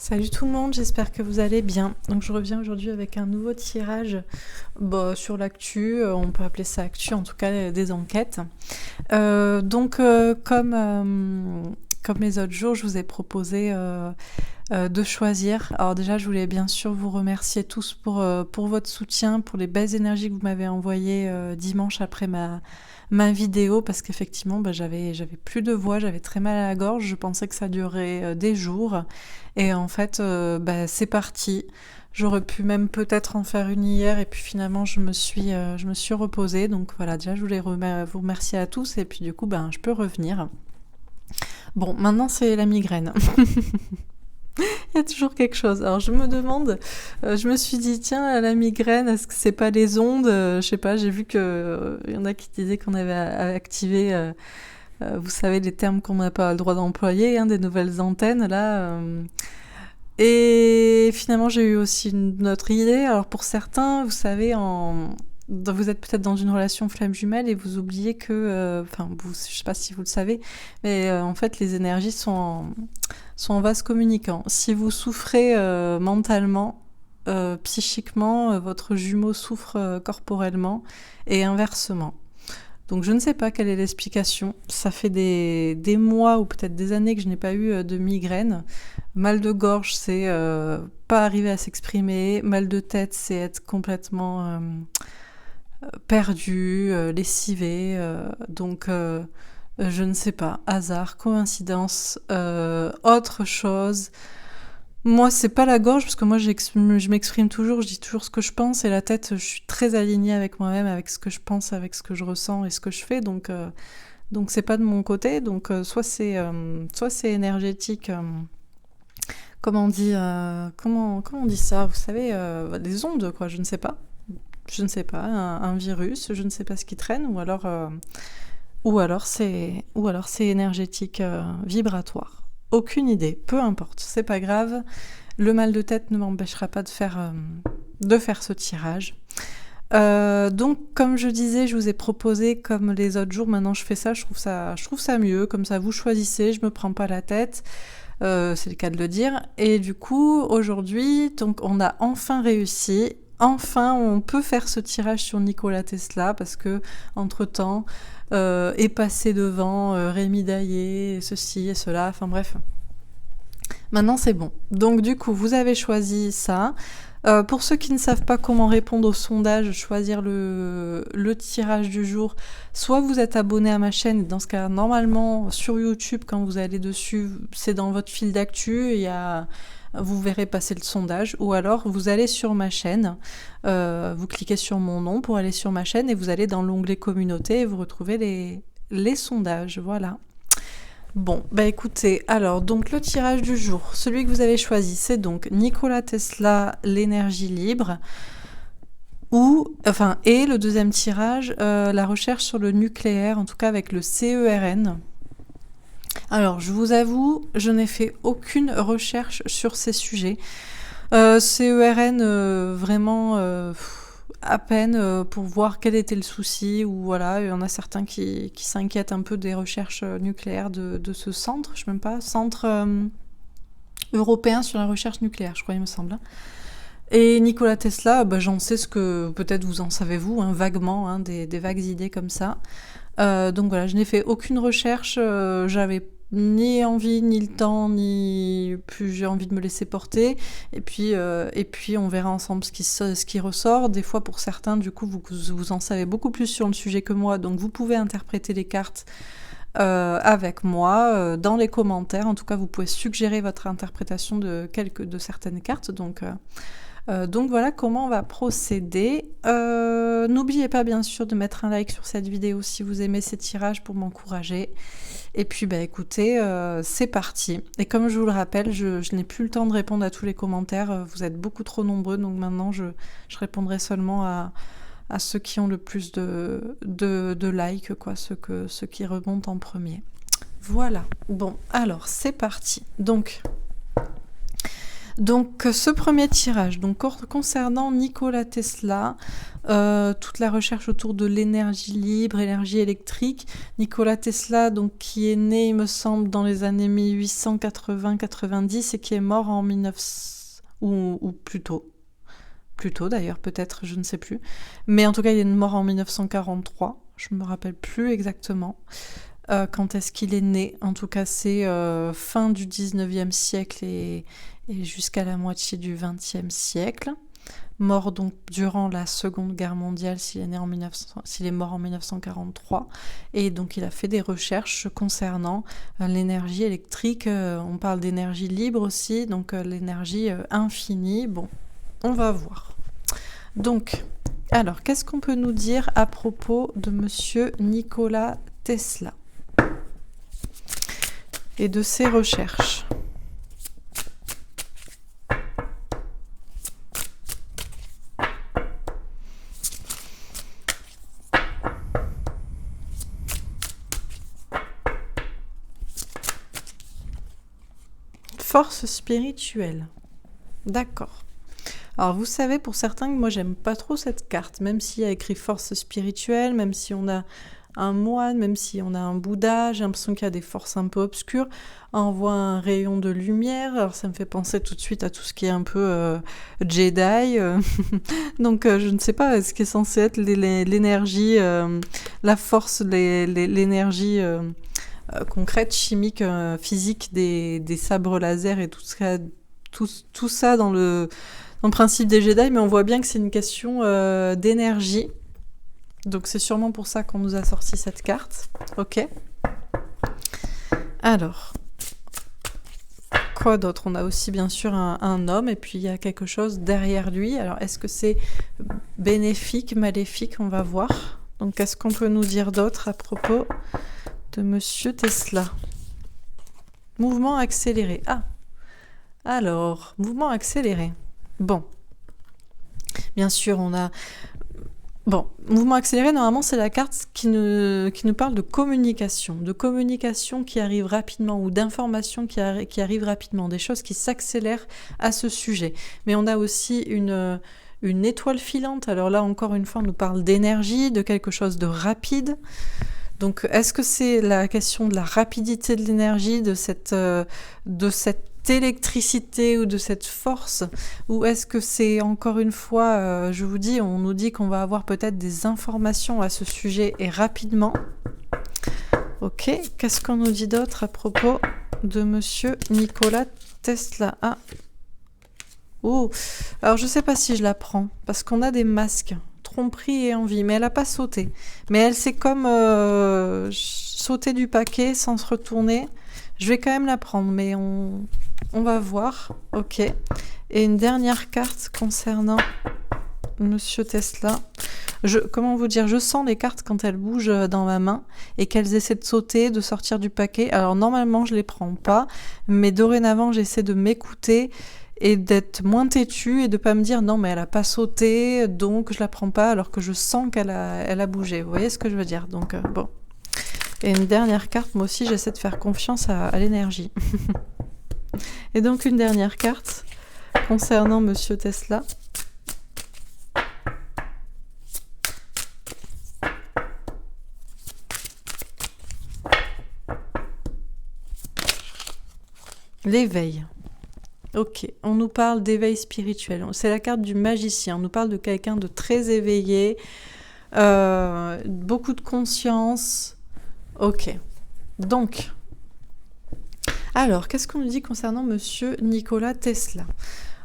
Salut tout le monde, j'espère que vous allez bien. Donc je reviens aujourd'hui avec un nouveau tirage sur l'actu, on peut appeler ça actu, en tout cas des enquêtes. Comme les autres jours, je vous ai proposé de choisir. Alors déjà, je voulais bien sûr vous remercier tous pour votre soutien, pour les belles énergies que vous m'avez envoyées dimanche après ma vidéo, parce qu'effectivement, j'avais plus de voix, j'avais très mal à la gorge, je pensais que ça durerait des jours. Et en fait, c'est parti. J'aurais pu même peut-être en faire une hier, et puis finalement, je me suis reposée. Donc voilà, déjà, je voulais vous remercier à tous, et puis du coup, je peux revenir. Bon, maintenant, c'est la migraine. Il y a toujours quelque chose. Alors je me demande, je me suis dit, tiens, la migraine, est-ce que c'est pas les ondes? Je sais pas, j'ai vu que y en a qui disaient qu'on avait activé, vous savez, les termes qu'on n'a pas le droit d'employer, des nouvelles antennes, là. Et finalement, j'ai eu aussi une autre idée. Alors pour certains, vous savez, vous êtes peut-être dans une relation flamme jumelle et vous oubliez que, je sais pas si vous le savez, mais en fait, les énergies sont en vase communicant. Si vous souffrez mentalement, psychiquement, votre jumeau souffre corporellement et inversement. Donc je ne sais pas quelle est l'explication. Ça fait des mois ou peut-être des années que je n'ai pas eu de migraine. Mal de gorge, c'est pas arriver à s'exprimer. Mal de tête, c'est être complètement perdu, lessivé. Donc je ne sais pas. Hasard, coïncidence, autre chose. Moi, c'est pas la gorge, parce que moi, je m'exprime toujours, je dis toujours ce que je pense, et la tête, je suis très alignée avec moi-même, avec ce que je pense, avec ce que je ressens et ce que je fais, donc c'est pas de mon côté, donc soit c'est énergétique, comment on dit, comment on dit ça, vous savez, des ondes, quoi, je ne sais pas, un virus, je ne sais pas ce qui traîne, ou alors c'est énergétique, vibratoire. Aucune idée, peu importe, c'est pas grave. Le mal de tête ne m'empêchera pas de faire ce tirage. Donc, comme je disais, je vous ai proposé, comme les autres jours, maintenant je fais ça, je trouve ça mieux, comme ça vous choisissez, je me prends pas la tête, c'est le cas de le dire. Et du coup, aujourd'hui, donc, on a enfin réussi. Enfin, on peut faire ce tirage sur Nikola Tesla, parce que, entre-temps, est passé devant Rémi Daillé, ceci et cela, enfin bref. Maintenant c'est bon. Donc du coup, vous avez choisi ça. Pour ceux qui ne savent pas comment répondre au sondage, choisir le tirage du jour, soit vous êtes abonné à ma chaîne, dans ce cas, normalement, sur YouTube, quand vous allez dessus, c'est dans votre fil d'actu, vous verrez passer le sondage, ou alors vous allez sur ma chaîne, vous cliquez sur mon nom pour aller sur ma chaîne, et vous allez dans l'onglet communauté, et vous retrouvez les sondages, voilà. Bon, écoutez, alors, donc le tirage du jour, celui que vous avez choisi, c'est donc Nikola Tesla, l'énergie libre, et le deuxième tirage, la recherche sur le nucléaire, en tout cas avec le CERN. Alors, je vous avoue, je n'ai fait aucune recherche sur ces sujets. CERN, vraiment à peine pour voir quel était le souci, ou voilà, il y en a certains qui s'inquiètent un peu des recherches nucléaires de ce centre, je ne sais même pas, centre européen sur la recherche nucléaire, je crois, il me semble. Et Nikola Tesla, j'en sais ce que peut-être vous en savez vous, vaguement, des vagues idées comme ça. Donc voilà, je n'ai fait aucune recherche, j'avais ni envie, ni le temps, ni plus j'ai envie de me laisser porter. Et puis on verra ensemble ce qui ressort. Des fois, pour certains, du coup, vous en savez beaucoup plus sur le sujet que moi, donc vous pouvez interpréter les cartes avec moi dans les commentaires. En tout cas, vous pouvez suggérer votre interprétation de certaines cartes. Donc voilà comment on va procéder. N'oubliez pas bien sûr de mettre un like sur cette vidéo si vous aimez ces tirages pour m'encourager. Et puis écoutez, c'est parti. Et comme je vous le rappelle, je n'ai plus le temps de répondre à tous les commentaires. Vous êtes beaucoup trop nombreux, donc maintenant je répondrai seulement à ceux qui ont le plus de likes, quoi, ceux qui remontent en premier. Voilà. Bon, alors c'est parti. Donc Donc, ce premier tirage, donc concernant Nikola Tesla, toute la recherche autour de l'énergie libre, énergie électrique. Nikola Tesla, donc qui est né, il me semble, dans les années 1880-90 et qui est mort en 1900 ou plus tôt d'ailleurs, peut-être, je ne sais plus. Mais en tout cas, il est mort en 1943. Je me rappelle plus exactement. Quand est-ce qu'il est né? En tout cas, c'est fin du 19e siècle et jusqu'à la moitié du 20e siècle. Mort donc durant la Seconde Guerre mondiale s'il est mort en 1943. Et donc il a fait des recherches concernant l'énergie électrique. On parle d'énergie libre aussi, donc l'énergie infinie. Bon, on va voir. Donc, alors, qu'est-ce qu'on peut nous dire à propos de monsieur Nikola Tesla et de ses recherches? Force spirituelle. D'accord. Alors vous savez, pour certains, moi j'aime pas trop cette carte, même s'il y a écrit force spirituelle, même si on a un moine, même si on a un Bouddha, j'ai l'impression qu'il y a des forces un peu obscures. On voit un rayon de lumière, alors ça me fait penser tout de suite à tout ce qui est un peu Jedi. Donc je ne sais pas, ce qui est censé être l'énergie, la force, l'énergie concrète, chimique, physique des sabres laser et tout ça dans le principe des Jedi, mais on voit bien que c'est une question d'énergie. Donc c'est sûrement pour ça qu'on nous a sorti cette carte. Ok. Alors, quoi d'autre? On a aussi bien sûr un homme et puis il y a quelque chose derrière lui. Alors est-ce que c'est bénéfique, maléfique? On va voir. Donc qu'est-ce qu'on peut nous dire d'autre à propos de monsieur Tesla? Mouvement accéléré. Ah, alors, mouvement accéléré. Bon. Bien sûr, on a... Bon, mouvement accéléré, normalement, c'est la carte qui nous parle de communication qui arrive rapidement ou d'informations qui arrivent rapidement, des choses qui s'accélèrent à ce sujet. Mais on a aussi une étoile filante. Alors là, encore une fois, on nous parle d'énergie, de quelque chose de rapide. Donc, est-ce que c'est la question de la rapidité de l'énergie, de cette électricité ou de cette force, ou est-ce que c'est encore une fois, je vous dis, on nous dit qu'on va avoir peut-être des informations à ce sujet et rapidement. Ok, qu'est-ce qu'on nous dit d'autre à propos de monsieur Nikola Tesla? Ah, oh, alors je sais pas si je la prends, parce qu'on a des masques, tromperie et envie, mais elle a pas sauté. Mais elle s'est comme sauter du paquet sans se retourner. Je vais quand même la prendre, mais on va voir. Ok. Et une dernière carte concernant monsieur Tesla. Comment vous dire, je sens les cartes quand elles bougent dans ma main et qu'elles essaient de sauter, de sortir du paquet. Alors normalement, je les prends pas, mais dorénavant, j'essaie de m'écouter et d'être moins têtue et de pas me dire non mais elle a pas sauté, donc je la prends pas, alors que je sens qu'elle a bougé. Vous voyez ce que je veux dire? Donc bon. Et une dernière carte, moi aussi j'essaie de faire confiance à l'énergie. Et donc une dernière carte concernant monsieur Tesla. L'éveil. Ok, on nous parle d'éveil spirituel. C'est la carte du magicien. On nous parle de quelqu'un de très éveillé, beaucoup de conscience. Ok, donc, alors, qu'est-ce qu'on nous dit concernant monsieur Nikola Tesla?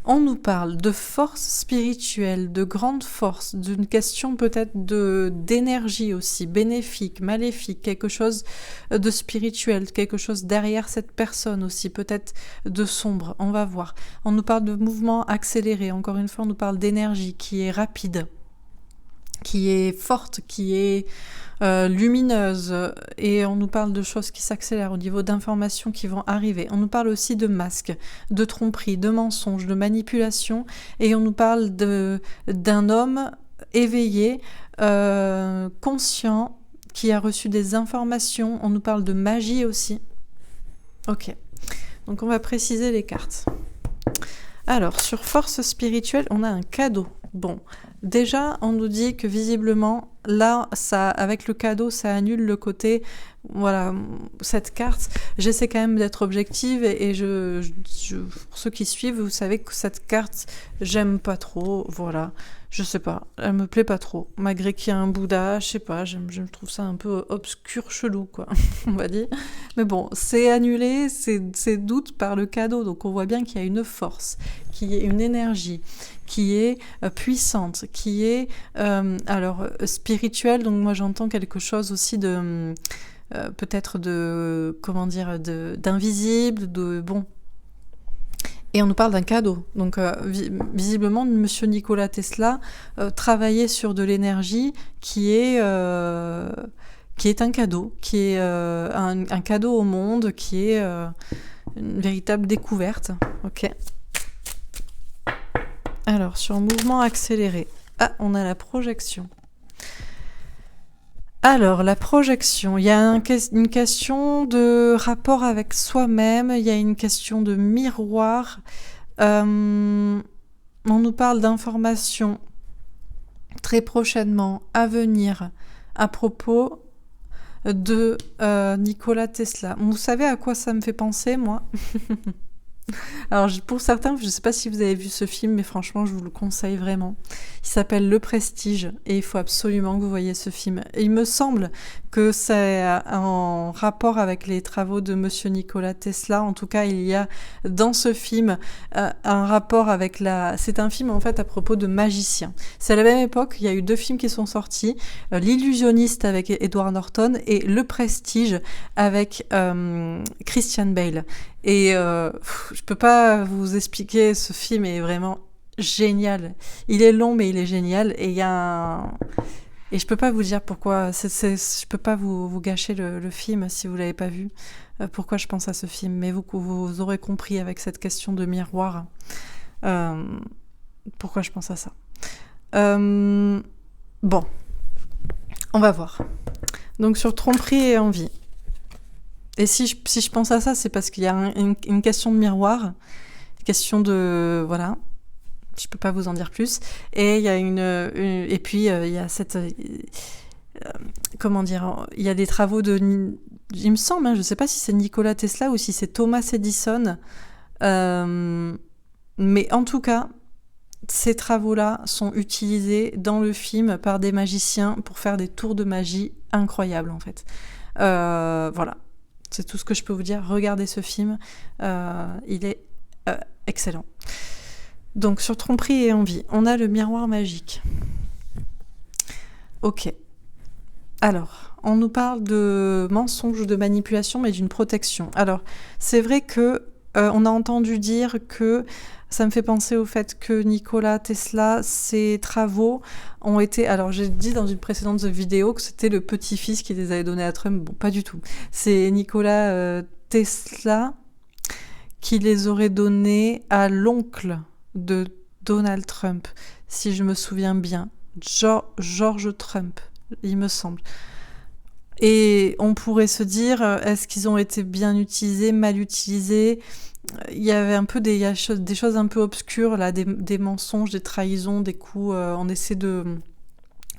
On nous parle de force spirituelle, de grande force, d'une question peut-être d'énergie aussi, bénéfique, maléfique, quelque chose de spirituel, quelque chose derrière cette personne aussi, peut-être de sombre, on va voir. On nous parle de mouvement accéléré, encore une fois, on nous parle d'énergie qui est rapide, qui est forte, qui est lumineuse, et on nous parle de choses qui s'accélèrent au niveau d'informations qui vont arriver. On nous parle aussi de masques, de tromperies, de mensonges, de manipulations, et on nous parle d'un homme éveillé, conscient, qui a reçu des informations. On nous parle de magie aussi. Ok, donc on va préciser les cartes. Alors, sur force spirituelle, on a un cadeau. Bon, déjà, on nous dit que visiblement, là, ça, avec le cadeau, ça annule le côté, voilà, cette carte. J'essaie quand même d'être objective et pour ceux qui suivent, vous savez que cette carte, j'aime pas trop, voilà. Je sais pas, elle me plaît pas trop. Malgré qu'il y a un Bouddha, je sais pas, je trouve ça un peu obscur, chelou, quoi, on va dire. Mais bon, c'est annulé, c'est doute par le cadeau, donc on voit bien qu'il y a une force, qu'il y a une énergie, qui est puissante, qui est spirituelle. Donc moi j'entends quelque chose aussi de peut-être de comment dire d'invisible, de bon. Et on nous parle d'un cadeau. Donc visiblement Monsieur Nikola Tesla travaillait sur de l'énergie qui est un cadeau, qui est un cadeau au monde, qui est une véritable découverte. Ok. Alors, sur mouvement accéléré. Ah, on a la projection. Alors, la projection, il y a une question de rapport avec soi-même, il y a une question de miroir. On nous parle d'informations très prochainement à venir à propos de Nikola Tesla. Vous savez à quoi ça me fait penser, moi? Alors pour certains, je ne sais pas si vous avez vu ce film, mais franchement, je vous le conseille vraiment. Il s'appelle Le Prestige et il faut absolument que vous voyez ce film. Et il me semble que c'est en rapport avec les travaux de Monsieur Nikola Tesla. En tout cas, il y a dans ce film un rapport avec C'est un film en fait à propos de magiciens. C'est à la même époque, il y a eu 2 films qui sont sortis. L'Illusionniste avec Edward Norton et Le Prestige avec Christian Bale. Et je peux pas vous expliquer, ce film est vraiment génial. Il est long, mais il est génial. Et et je peux pas vous dire pourquoi. Je peux pas vous gâcher le film si vous l'avez pas vu. Pourquoi je pense à ce film. Mais vous aurez compris avec cette question de miroir pourquoi je pense à ça. Bon, on va voir. Donc sur tromperie et envie. Et si je pense à ça, c'est parce qu'il y a une question de miroir, une question de... Voilà, je peux pas vous en dire plus. Et il y a et puis, il y a cette... comment dire, il y a des travaux il me semble, je sais pas si c'est Nikola Tesla ou si c'est Thomas Edison. Mais en tout cas, ces travaux-là sont utilisés dans le film par des magiciens pour faire des tours de magie incroyables, en fait. Voilà. C'est tout ce que je peux vous dire. Regardez ce film. Il est excellent. Donc, sur tromperie et envie, on a le miroir magique. Ok. Alors, on nous parle de mensonges, de manipulation, mais d'une protection. Alors, c'est vrai que on a entendu dire que ça me fait penser au fait que Nikola Tesla, ses travaux ont été... Alors, j'ai dit dans une précédente vidéo que c'était le petit-fils qui les avait donnés à Trump. Bon, pas du tout. C'est Nikola Tesla qui les aurait donnés à l'oncle de Donald Trump, si je me souviens bien. George Trump, il me semble. Et on pourrait se dire, est-ce qu'ils ont été bien utilisés, mal utilisés ? Il y avait un peu des choses un peu obscures, là, des mensonges, des trahisons, des coups. On essaie de,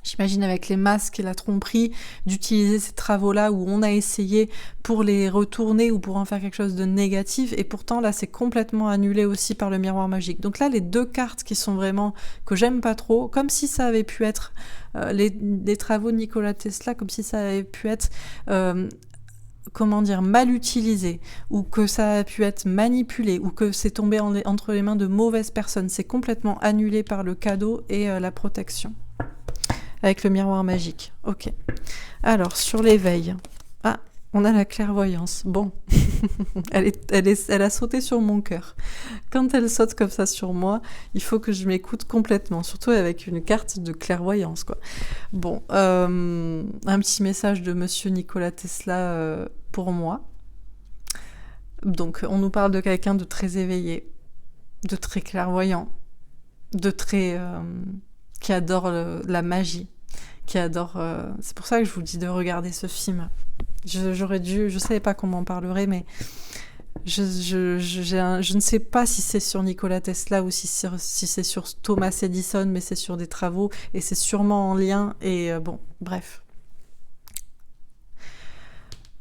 j'imagine avec les masques et la tromperie, d'utiliser ces travaux-là où on a essayé pour les retourner ou pour en faire quelque chose de négatif. Et pourtant, là, c'est complètement annulé aussi par le miroir magique. Donc là, les 2 cartes qui sont vraiment, que j'aime pas trop, comme si ça avait pu être les travaux de Nikola Tesla, comme si ça avait pu être... comment dire, mal utilisé, ou que ça a pu être manipulé, ou que c'est tombé entre les mains de mauvaises personnes. C'est complètement annulé par le cadeau et la protection. Avec le miroir magique. Ok. Alors, sur l'éveil. Ah, on a la clairvoyance. Bon. elle a sauté sur mon cœur. Quand elle saute comme ça sur moi, il faut que je m'écoute complètement. Surtout avec une carte de clairvoyance, quoi. Bon. Un petit message de Monsieur Nikola Tesla pour moi. Donc, on nous parle de quelqu'un de très éveillé, de très clairvoyant, de très... qui adore la magie, qui adore... c'est pour ça que je vous dis de regarder ce film. Je savais pas comment on parlerait, mais Je ne sais pas si c'est sur Nikola Tesla ou si c'est sur Thomas Edison, mais c'est sur des travaux et c'est sûrement en lien. Et bon, bref.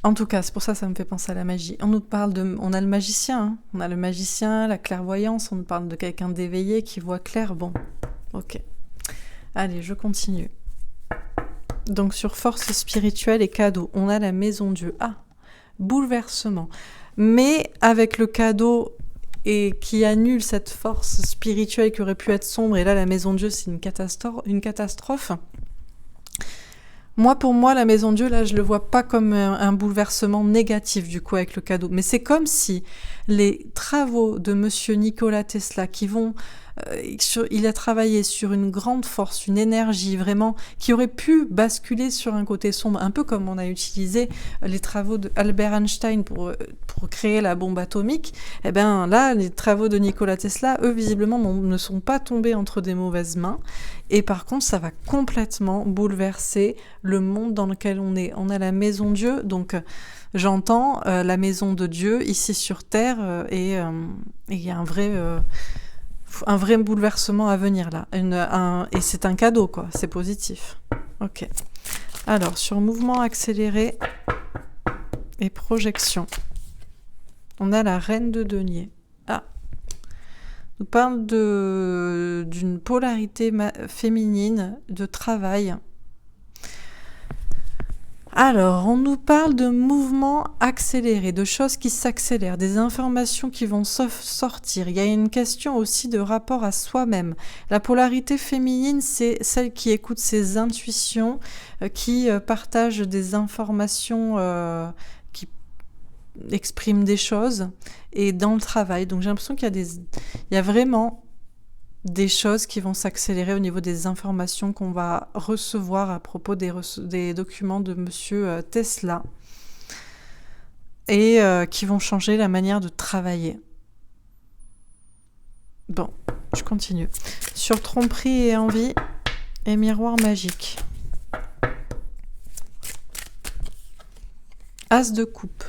En tout cas, c'est pour ça que ça me fait penser à la magie. On a le magicien, hein. On a le magicien, la clairvoyance, on nous parle de quelqu'un d'éveillé qui voit clair. Bon, ok. Allez, je continue. Donc sur force spirituelle et cadeau, on a la maison Dieu. Ah, bouleversement. Mais avec le cadeau et qui annule cette force spirituelle qui aurait pu être sombre, et là la maison Dieu c'est une catastrophe. Pour moi, la maison Dieu, là, je le vois pas comme un bouleversement négatif, du coup, avec le cadeau. Mais c'est comme si les travaux de Monsieur Nikola Tesla il a travaillé sur une grande force, une énergie vraiment qui aurait pu basculer sur un côté sombre, un peu comme on a utilisé les travaux d'Albert Einstein pour créer la bombe atomique. Eh bien là, les travaux de Nikola Tesla, eux, visiblement, ne sont pas tombés entre des mauvaises mains. Et par contre, ça va complètement bouleverser le monde dans lequel on est. On a la maison Dieu, donc j'entends la maison de Dieu ici sur Terre, et il y a un vrai bouleversement à venir là. Et c'est un cadeau, quoi. C'est positif. Ok. Alors, sur mouvement accéléré et projection, on a la reine de denier. Ah. On nous parle d'une polarité féminine, de travail. Alors, on nous parle de mouvements accélérés, de choses qui s'accélèrent, des informations qui vont sortir. Il y a une question aussi de rapport à soi-même. La polarité féminine, c'est celle qui écoute ses intuitions, qui partage des informations, qui exprime des choses, et dans le travail. Donc j'ai l'impression qu'il y a vraiment des choses qui vont s'accélérer au niveau des informations qu'on va recevoir à propos des documents de Monsieur Tesla, et qui vont changer la manière de travailler. Bon, je continue. Sur tromperie et envie et miroir magique. As de coupe.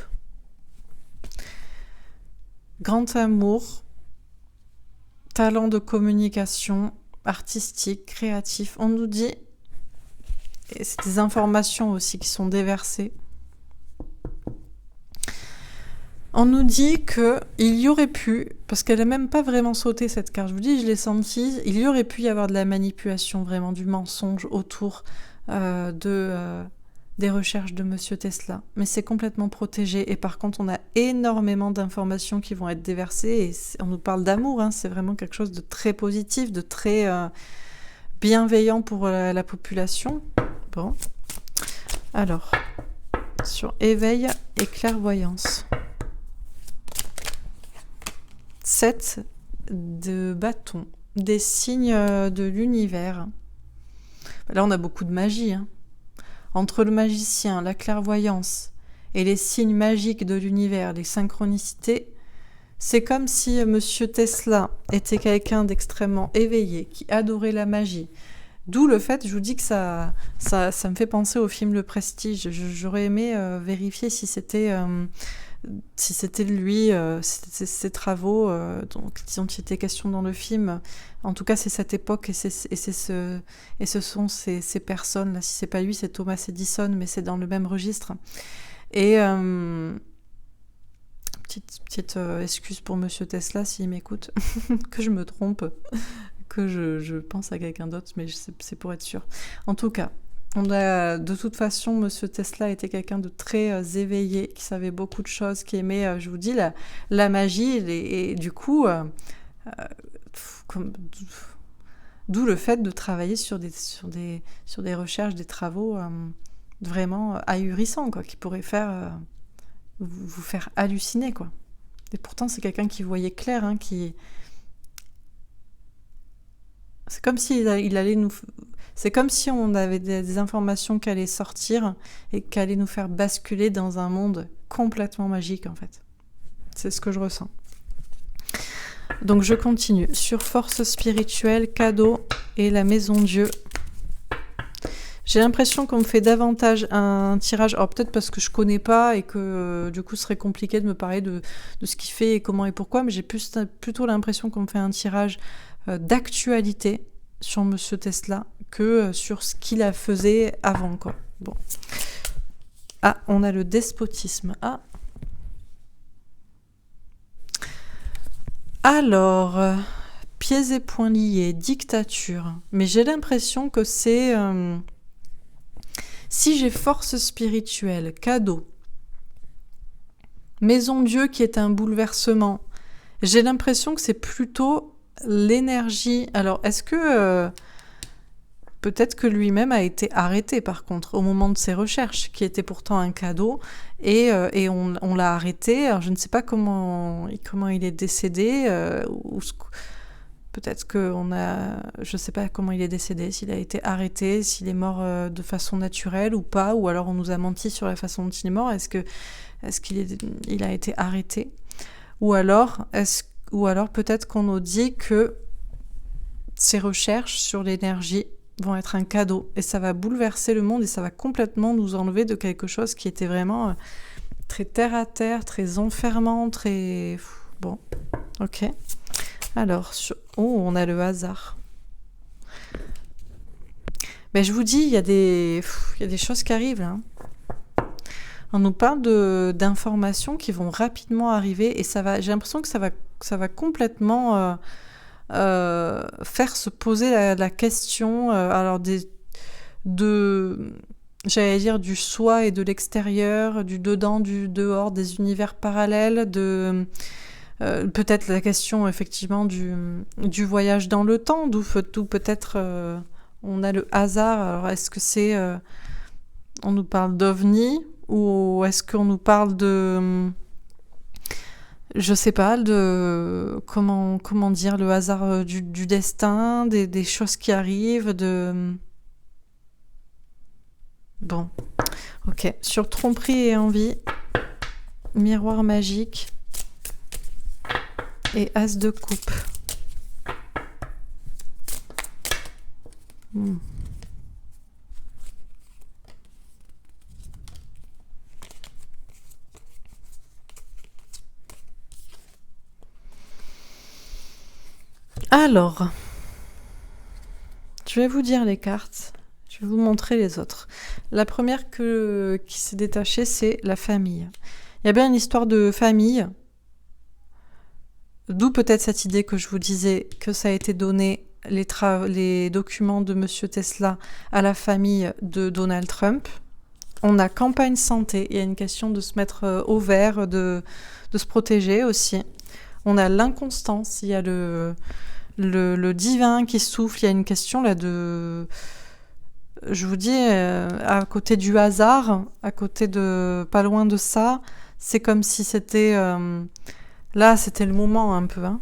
Grand amour. Talent de communication, artistique, créatif. On nous dit, et c'est des informations aussi qui sont déversées, on nous dit qu'il y aurait pu, parce qu'elle n'a même pas vraiment sauté cette carte, je vous dis, je l'ai senti, il y aurait pu y avoir de la manipulation, vraiment du mensonge autour des recherches de Monsieur Tesla. Mais c'est complètement protégé, et par contre on a énormément d'informations qui vont être déversées, et on nous parle d'amour, hein, c'est vraiment quelque chose de très positif, de très bienveillant pour la population. Bon, alors, sur éveil et clairvoyance. 7 de bâton, des signes de l'univers. Là on a beaucoup de magie, hein. Entre le magicien, la clairvoyance et les signes magiques de l'univers, les synchronicités, c'est comme si Monsieur Tesla était quelqu'un d'extrêmement éveillé, qui adorait la magie. D'où le fait, je vous dis que ça me fait penser au film Le Prestige. J'aurais aimé vérifier si c'était lui, ses travaux dont il était question dans le film. En tout cas, c'est cette époque, et ce sont ces personnes là. Si c'est pas lui, c'est Thomas Edison, mais c'est dans le même registre. Et petite excuse pour Monsieur Tesla s'il m'écoute, que je me trompe, que je pense à quelqu'un d'autre, mais c'est pour être sûr. En tout cas, de toute façon, Monsieur Tesla était quelqu'un de très éveillé, qui savait beaucoup de choses, qui aimait, je vous dis, la magie, et du coup, d'où le fait de travailler sur des recherches, des travaux vraiment ahurissants, quoi, qui pourraient vous faire halluciner, quoi. Et pourtant, c'est quelqu'un qui voyait clair, hein, c'est comme si il allait nous... C'est comme si on avait des informations qui allaient sortir et qui allaient nous faire basculer dans un monde complètement magique, en fait. C'est ce que je ressens. Donc je continue. Sur force spirituelle, cadeau et la maison Dieu. J'ai l'impression qu'on me fait davantage un tirage, alors peut-être parce que je connais pas et que du coup ce serait compliqué de me parler de ce qu'il fait et comment et pourquoi, mais j'ai plutôt l'impression qu'on me fait un tirage d'actualité sur Monsieur Tesla que sur ce qu'il a faisait avant, quoi. Bon. Ah, on a le despotisme. Ah. Alors, pieds et poings liés, dictature. Mais j'ai l'impression que c'est... si j'ai force spirituelle, cadeau, maison Dieu qui est un bouleversement, j'ai l'impression que c'est plutôt l'énergie. Alors, est-ce que... peut-être que lui-même a été arrêté, par contre, au moment de ses recherches, qui était pourtant un cadeau, et on l'a arrêté. Alors, je ne sais pas comment il est décédé, peut-être qu'on a... Je ne sais pas comment il est décédé, s'il a été arrêté, s'il est mort de façon naturelle ou pas, ou alors on nous a menti sur la façon dont il est mort. Est-ce qu'il a été arrêté ? Ou alors peut-être qu'on nous dit que ses recherches sur l'énergie vont être un cadeau et ça va bouleverser le monde et ça va complètement nous enlever de quelque chose qui était vraiment très terre à terre, très enfermant, très... Bon, ok. Alors, on a le hasard. Mais je vous dis, il y a des choses qui arrivent là. On nous parle d'informations qui vont rapidement arriver et j'ai l'impression que ça va complètement... faire se poser la question alors j'allais dire du soi et de l'extérieur, du dedans, du dehors, des univers parallèles, peut-être la question effectivement du voyage dans le temps, d'où peut-être on a le hasard. Alors est-ce que c'est on nous parle d'ovni ou est-ce qu'on nous parle de... Je sais pas, de comment dire, le hasard du destin, des choses qui arrivent, Bon, ok. Sur tromperie et envie, miroir magique et as de coupe. Alors, je vais vous dire les cartes, je vais vous montrer les autres. La première qui s'est détachée, c'est la famille. Il y a bien une histoire de famille, d'où peut-être cette idée que je vous disais que ça a été donné, les documents de Monsieur Tesla à la famille de Donald Trump. On a campagne santé, il y a une question de se mettre au vert, de se protéger aussi. On a l'inconstance, il y a le divin qui souffle, il y a une question là je vous dis, à côté du hasard, à côté pas loin de ça, c'est comme si c'était, là c'était le moment un peu, hein.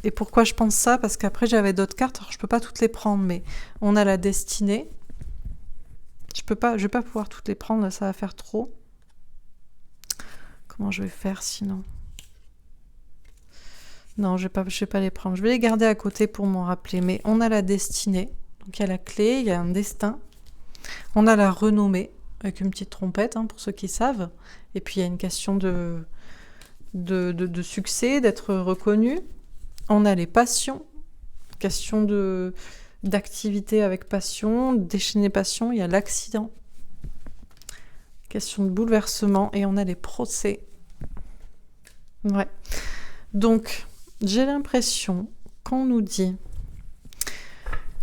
Et pourquoi je pense ça ? Parce qu'après j'avais d'autres cartes, alors je peux pas toutes les prendre, mais on a la destinée. Je vais pas pouvoir toutes les prendre, là, ça va faire trop. Comment je vais faire sinon ? Non, je vais pas les prendre. Je vais les garder à côté pour m'en rappeler. Mais on a la destinée. Donc il y a la clé, il y a un destin. On a la renommée, avec une petite trompette, hein, pour ceux qui savent. Et puis il y a une question de succès, d'être reconnu. On a les passions. Question d'activité avec passion, déchaîner passion. Il y a l'accident. Question de bouleversement. Et on a les procès. Ouais. Donc... j'ai l'impression qu'on nous dit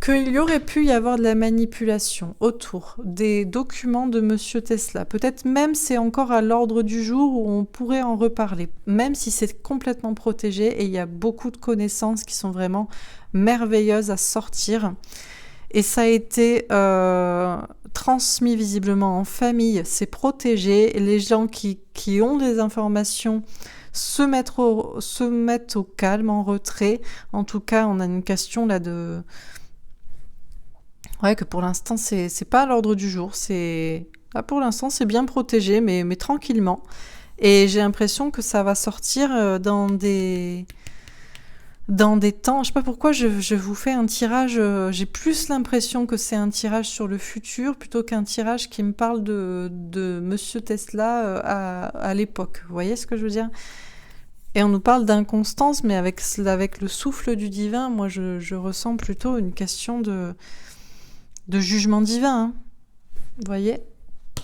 qu'il y aurait pu y avoir de la manipulation autour des documents de Monsieur Tesla. Peut-être même c'est encore à l'ordre du jour où on pourrait en reparler, même si c'est complètement protégé et il y a beaucoup de connaissances qui sont vraiment merveilleuses à sortir. Et ça a été transmis visiblement en famille, c'est protégé. Les gens qui ont des informations se mettent au calme, en retrait. En tout cas, on a une question là de... Ouais, que pour l'instant, c'est pas à l'ordre du jour. Là, pour l'instant, c'est bien protégé, mais tranquillement. Et j'ai l'impression que ça va sortir dans dans des temps, je sais pas pourquoi je vous fais un tirage, j'ai plus l'impression que c'est un tirage sur le futur plutôt qu'un tirage qui me parle de Monsieur Tesla à l'époque. Vous voyez ce que je veux dire? Et on nous parle d'inconstance, mais avec le souffle du divin, moi je ressens plutôt une question de jugement divin. Hein. Vous voyez?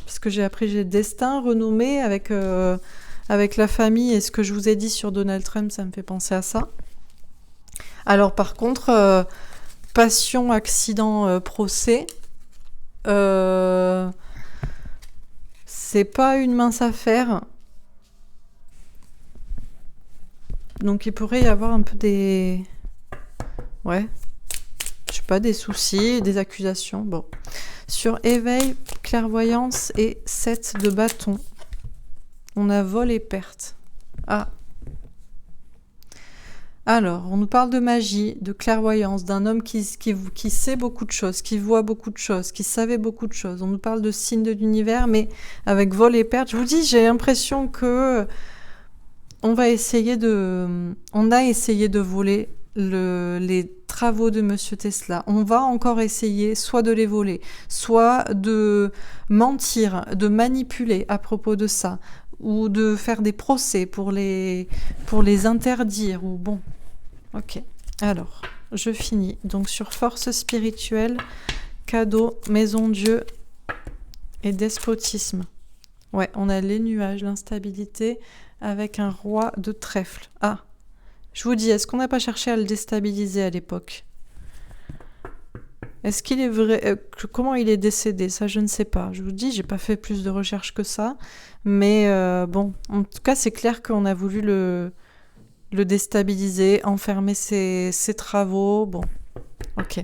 Parce que j'ai le destin renommé avec la famille et ce que je vous ai dit sur Donald Trump, ça me fait penser à ça. Alors par contre, passion, accident, procès, c'est pas une mince affaire. Donc il pourrait y avoir un peu des... Ouais. Je sais pas, des soucis, des accusations. Bon. Sur éveil, clairvoyance et 7 de bâton. On a vol et perte. Ah. Alors, on nous parle de magie, de clairvoyance, d'un homme qui sait beaucoup de choses, qui voit beaucoup de choses, qui savait beaucoup de choses. On nous parle de signes de l'univers, mais avec vol et perte. Je vous dis, j'ai l'impression que on a essayé de voler les travaux de Monsieur Tesla. On va encore essayer soit de les voler, soit de mentir, de manipuler à propos de ça, ou de faire des procès pour les interdire, ou bon. Ok, alors, je finis. Donc sur force spirituelle, cadeau, maison Dieu et despotisme. Ouais, on a les nuages, l'instabilité, avec un roi de trèfle. Ah, je vous dis, est-ce qu'on n'a pas cherché à le déstabiliser à l'époque? Est-ce qu'il est vrai... comment il est décédé? Ça, je ne sais pas. Je vous dis, j'ai pas fait plus de recherches que ça. Mais bon, en tout cas, c'est clair qu'on a voulu le déstabiliser, enfermer ses travaux. Bon, ok.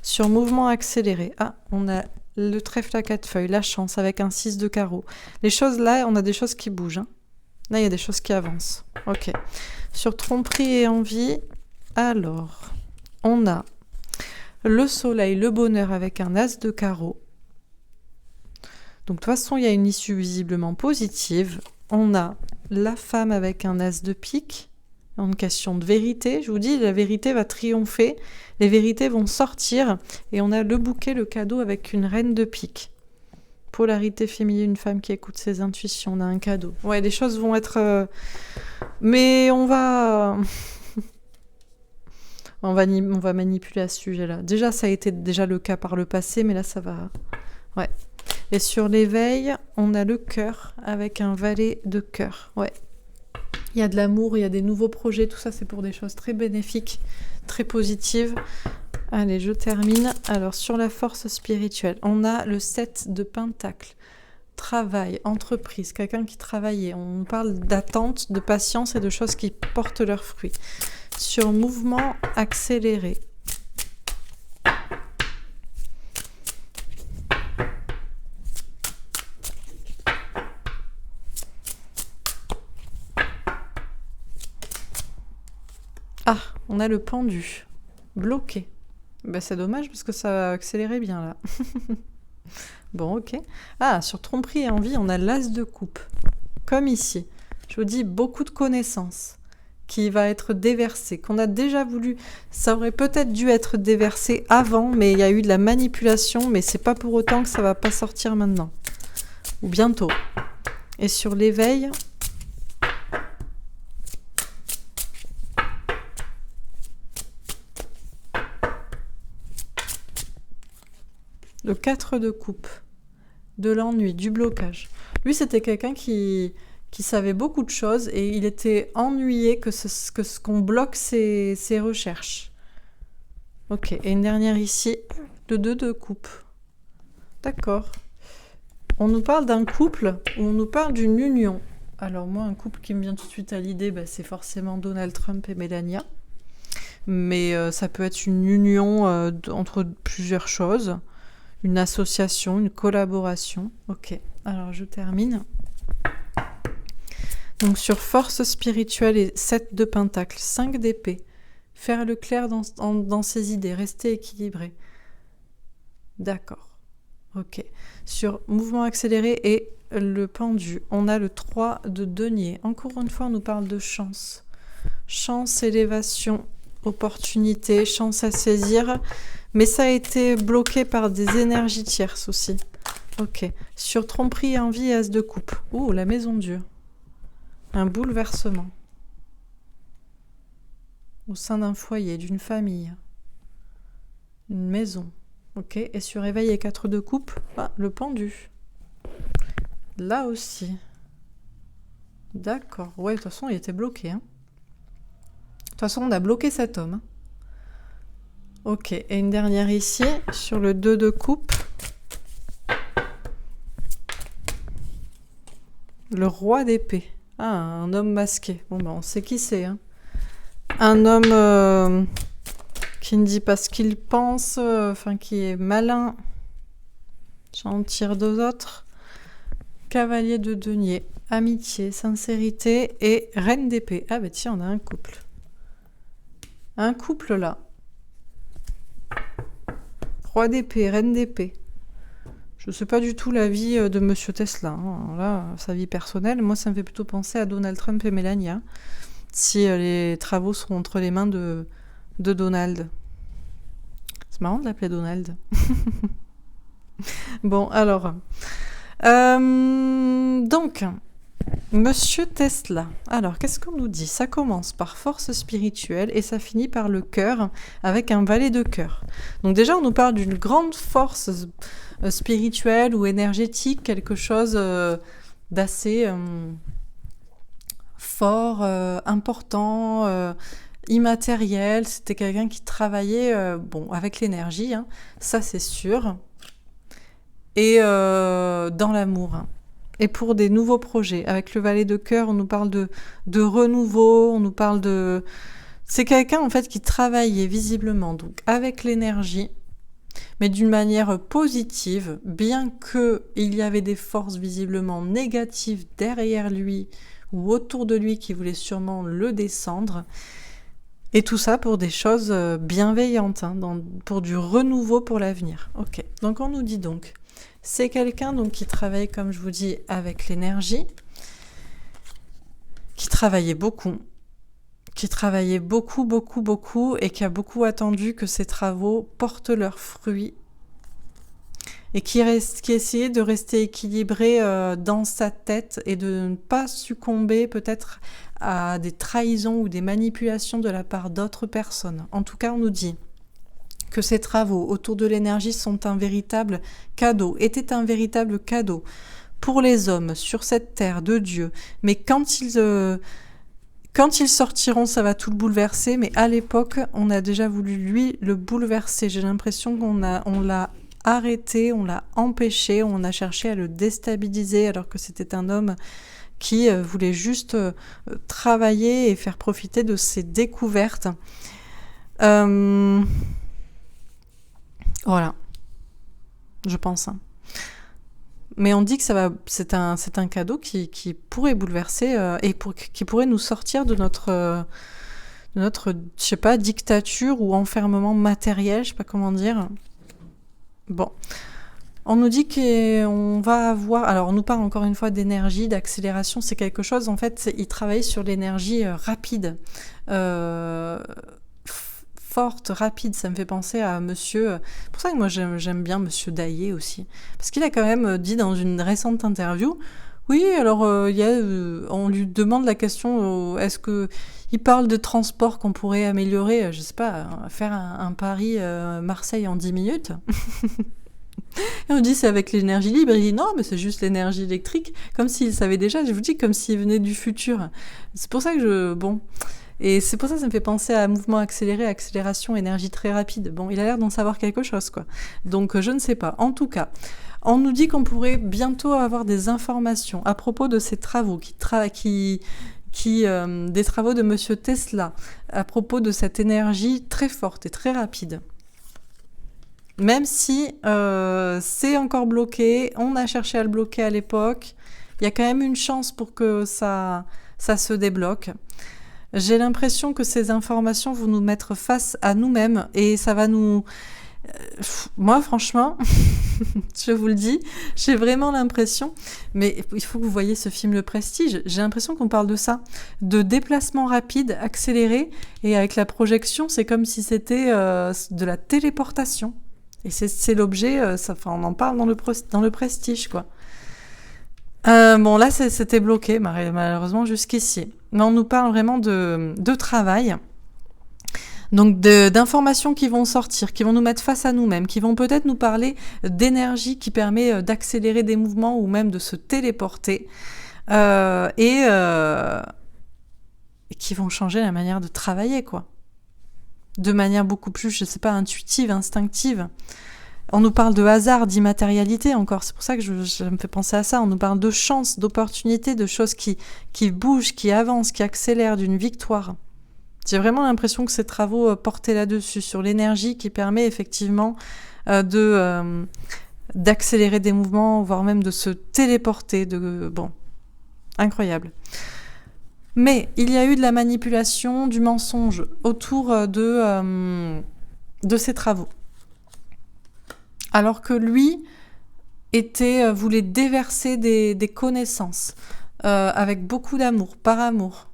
Sur mouvement accéléré. Ah, on a le trèfle à 4 feuilles, la chance avec un 6 de carreau. Les choses là, on a des choses qui bougent. Hein. Là, il y a des choses qui avancent. Ok. Sur tromperie et envie, alors, on a le soleil, le bonheur avec un as de carreau. Donc, de toute façon, il y a une issue visiblement positive. On a la femme avec un as de pique. Une question de vérité. Je vous dis, la vérité va triompher. Les vérités vont sortir. Et on a le bouquet, le cadeau avec une reine de pique. Polarité féminine, une femme qui écoute ses intuitions. On a un cadeau. Ouais, les choses vont être... Mais on va... on va manipuler à ce sujet-là. Déjà, ça a été déjà le cas par le passé, mais là, ça va... Ouais. Et sur l'éveil, on a le cœur avec un valet de cœur. Ouais. Il y a de l'amour, il y a des nouveaux projets, tout ça, c'est pour des choses très bénéfiques, très positives. Allez, je termine. Alors, sur la force spirituelle, on a le 7 de pentacles. Travail, entreprise, quelqu'un qui travaillait. On parle d'attente, de patience et de choses qui portent leurs fruits. Sur mouvement accéléré. Ah, on a le pendu. Bloqué. Ben, c'est dommage parce que ça a accéléré bien là. Bon, ok. Ah, sur tromperie et envie, on a l'as de coupe. Comme ici. Je vous dis, beaucoup de connaissances qui va être déversée, qu'on a déjà voulu... Ça aurait peut-être dû être déversé avant, mais il y a eu de la manipulation, mais c'est pas pour autant que ça va pas sortir maintenant. Ou bientôt. Et sur l'éveil... Le 4 de coupe, de l'ennui, du blocage. Lui, c'était quelqu'un qui savait beaucoup de choses et il était ennuyé que ce qu'on bloque ses recherches. Ok, et une dernière ici, le 2 de coupe. D'accord. On nous parle d'un couple ou on nous parle d'une union. Alors moi, un couple qui me vient tout de suite à l'idée, c'est forcément Donald Trump et Melania. Mais ça peut être une union entre plusieurs choses. Une association, une collaboration. Ok, alors je termine. Donc sur force spirituelle et 7 de pentacle, 5 d'épée. Faire le clair dans ses idées, rester équilibré. D'accord. Ok. Sur mouvement accéléré et le pendu, on a le 3 de denier. Encore une fois, on nous parle de chance. Chance, élévation, opportunité, chance à saisir. Mais ça a été bloqué par des énergies tierces aussi. Ok. Sur tromperie, envie et as de coupe. Ouh, la maison Dieu. Un bouleversement. Au sein d'un foyer, d'une famille. Une maison. Ok. Et sur éveil et 4 de coupe, le pendu. Là aussi. D'accord. Ouais, de toute façon, il était bloqué. Hein. De toute façon, on a bloqué cet homme. Ok. Et une dernière ici, sur le 2 de coupe. Le roi d'épée. Ah, un homme masqué. Bon, on sait qui c'est. Hein. Un homme qui ne dit pas ce qu'il pense, qui est malin. J'en tire 2 autres. Cavalier de denier. Amitié, sincérité et reine d'épée. Ah, tiens, on a un couple. Un couple là. Roi d'épée, reine d'épée. Je ne sais pas du tout la vie de Monsieur Tesla. Hein. Là, sa vie personnelle, moi, ça me fait plutôt penser à Donald Trump et Melania. Si les travaux sont entre les mains de Donald. C'est marrant de l'appeler Donald. Bon, alors. Donc, Monsieur Tesla. Alors, qu'est-ce qu'on nous dit? Ça commence par force spirituelle et ça finit par le cœur avec un valet de cœur. Donc déjà, on nous parle d'une grande force spirituelle ou énergétique, quelque chose d'assez fort, important, immatériel. C'était quelqu'un qui travaillait avec l'énergie, hein, ça c'est sûr. Et dans l'amour. Hein. Et pour des nouveaux projets. Avec le valet de cœur, on nous parle de renouveau, on nous parle de... C'est quelqu'un en fait qui travaillait visiblement donc avec l'énergie, mais d'une manière positive, bien qu'il y avait des forces visiblement négatives derrière lui ou autour de lui qui voulaient sûrement le descendre. Et tout ça pour des choses bienveillantes, hein, pour du renouveau pour l'avenir. Ok, donc on nous dit donc, c'est quelqu'un donc qui travaille, comme je vous dis, avec l'énergie, qui travaillait beaucoup, et qui a beaucoup attendu que ses travaux portent leurs fruits et qui essayait de rester équilibré dans sa tête et de ne pas succomber peut-être à des trahisons ou des manipulations de la part d'autres personnes. En tout cas, on nous dit que ces travaux autour de l'énergie sont un véritable cadeau, étaient un véritable cadeau pour les hommes sur cette terre de Dieu. Mais quand ils sortiront, ça va tout le bouleverser. Mais à l'époque, on a déjà voulu, lui, le bouleverser. J'ai l'impression qu'on l'a arrêté, on l'a empêché, on a cherché à le déstabiliser alors que c'était un homme qui voulait juste travailler et faire profiter de ses découvertes. Voilà, je pense. Hein. Mais on dit que c'est un cadeau qui pourrait bouleverser qui pourrait nous sortir de notre je sais pas, dictature ou enfermement matériel, je sais pas comment dire. Bon, on nous dit qu'on va avoir... Alors, on nous parle encore une fois d'énergie, d'accélération. C'est quelque chose, en fait, il travaille sur l'énergie rapide. Forte, rapide. Ça me fait penser à monsieur... C'est pour ça que moi, j'aime bien monsieur Daillé aussi. Parce qu'il a quand même dit dans une récente interview... Oui, alors, on lui demande la question, est-ce que... Il parle de transport qu'on pourrait améliorer, je sais pas, faire un Paris-Marseille en 10 minutes. Et on dit c'est avec l'énergie libre. Il dit non, mais c'est juste l'énergie électrique. Comme s'il savait déjà, je vous dis, comme s'il venait du futur. C'est pour ça que Et c'est pour ça que ça me fait penser à mouvement accéléré, accélération, énergie très rapide. Bon, il a l'air d'en savoir quelque chose, quoi. Donc, je ne sais pas. En tout cas, on nous dit qu'on pourrait bientôt avoir des informations à propos de ces travaux des travaux de Monsieur Tesla, à propos de cette énergie très forte et très rapide. Même si c'est encore bloqué, on a cherché à le bloquer à l'époque, il y a quand même une chance pour que ça se débloque. J'ai l'impression que ces informations vont nous mettre face à nous-mêmes et ça va nous Moi, franchement, je vous le dis, j'ai vraiment l'impression, mais il faut que vous voyez ce film Le Prestige, j'ai l'impression qu'on parle de ça, de déplacement rapide, accéléré, et avec la projection, c'est comme si c'était de la téléportation. Et c'est l'objet, on en parle dans le Prestige, quoi. Bon, là, c'était bloqué, malheureusement, jusqu'ici. Mais on nous parle vraiment de travail. Donc d'informations qui vont sortir, qui vont nous mettre face à nous-mêmes, qui vont peut-être nous parler d'énergie qui permet d'accélérer des mouvements ou même de se téléporter, et qui vont changer la manière de travailler, quoi. De manière beaucoup plus, je sais pas, intuitive, instinctive. On nous parle de hasard, d'immatérialité encore, c'est pour ça que je me fais penser à ça. On nous parle de chance, d'opportunité, de choses qui bougent, qui avancent, qui accélèrent, d'une victoire. J'ai vraiment l'impression que ces travaux portaient là-dessus, sur l'énergie qui permet effectivement d'accélérer des mouvements, voire même de se téléporter. Bon, incroyable. Mais il y a eu de la manipulation, du mensonge autour de ces travaux. Alors que lui voulait déverser des connaissances avec beaucoup d'amour, par amour.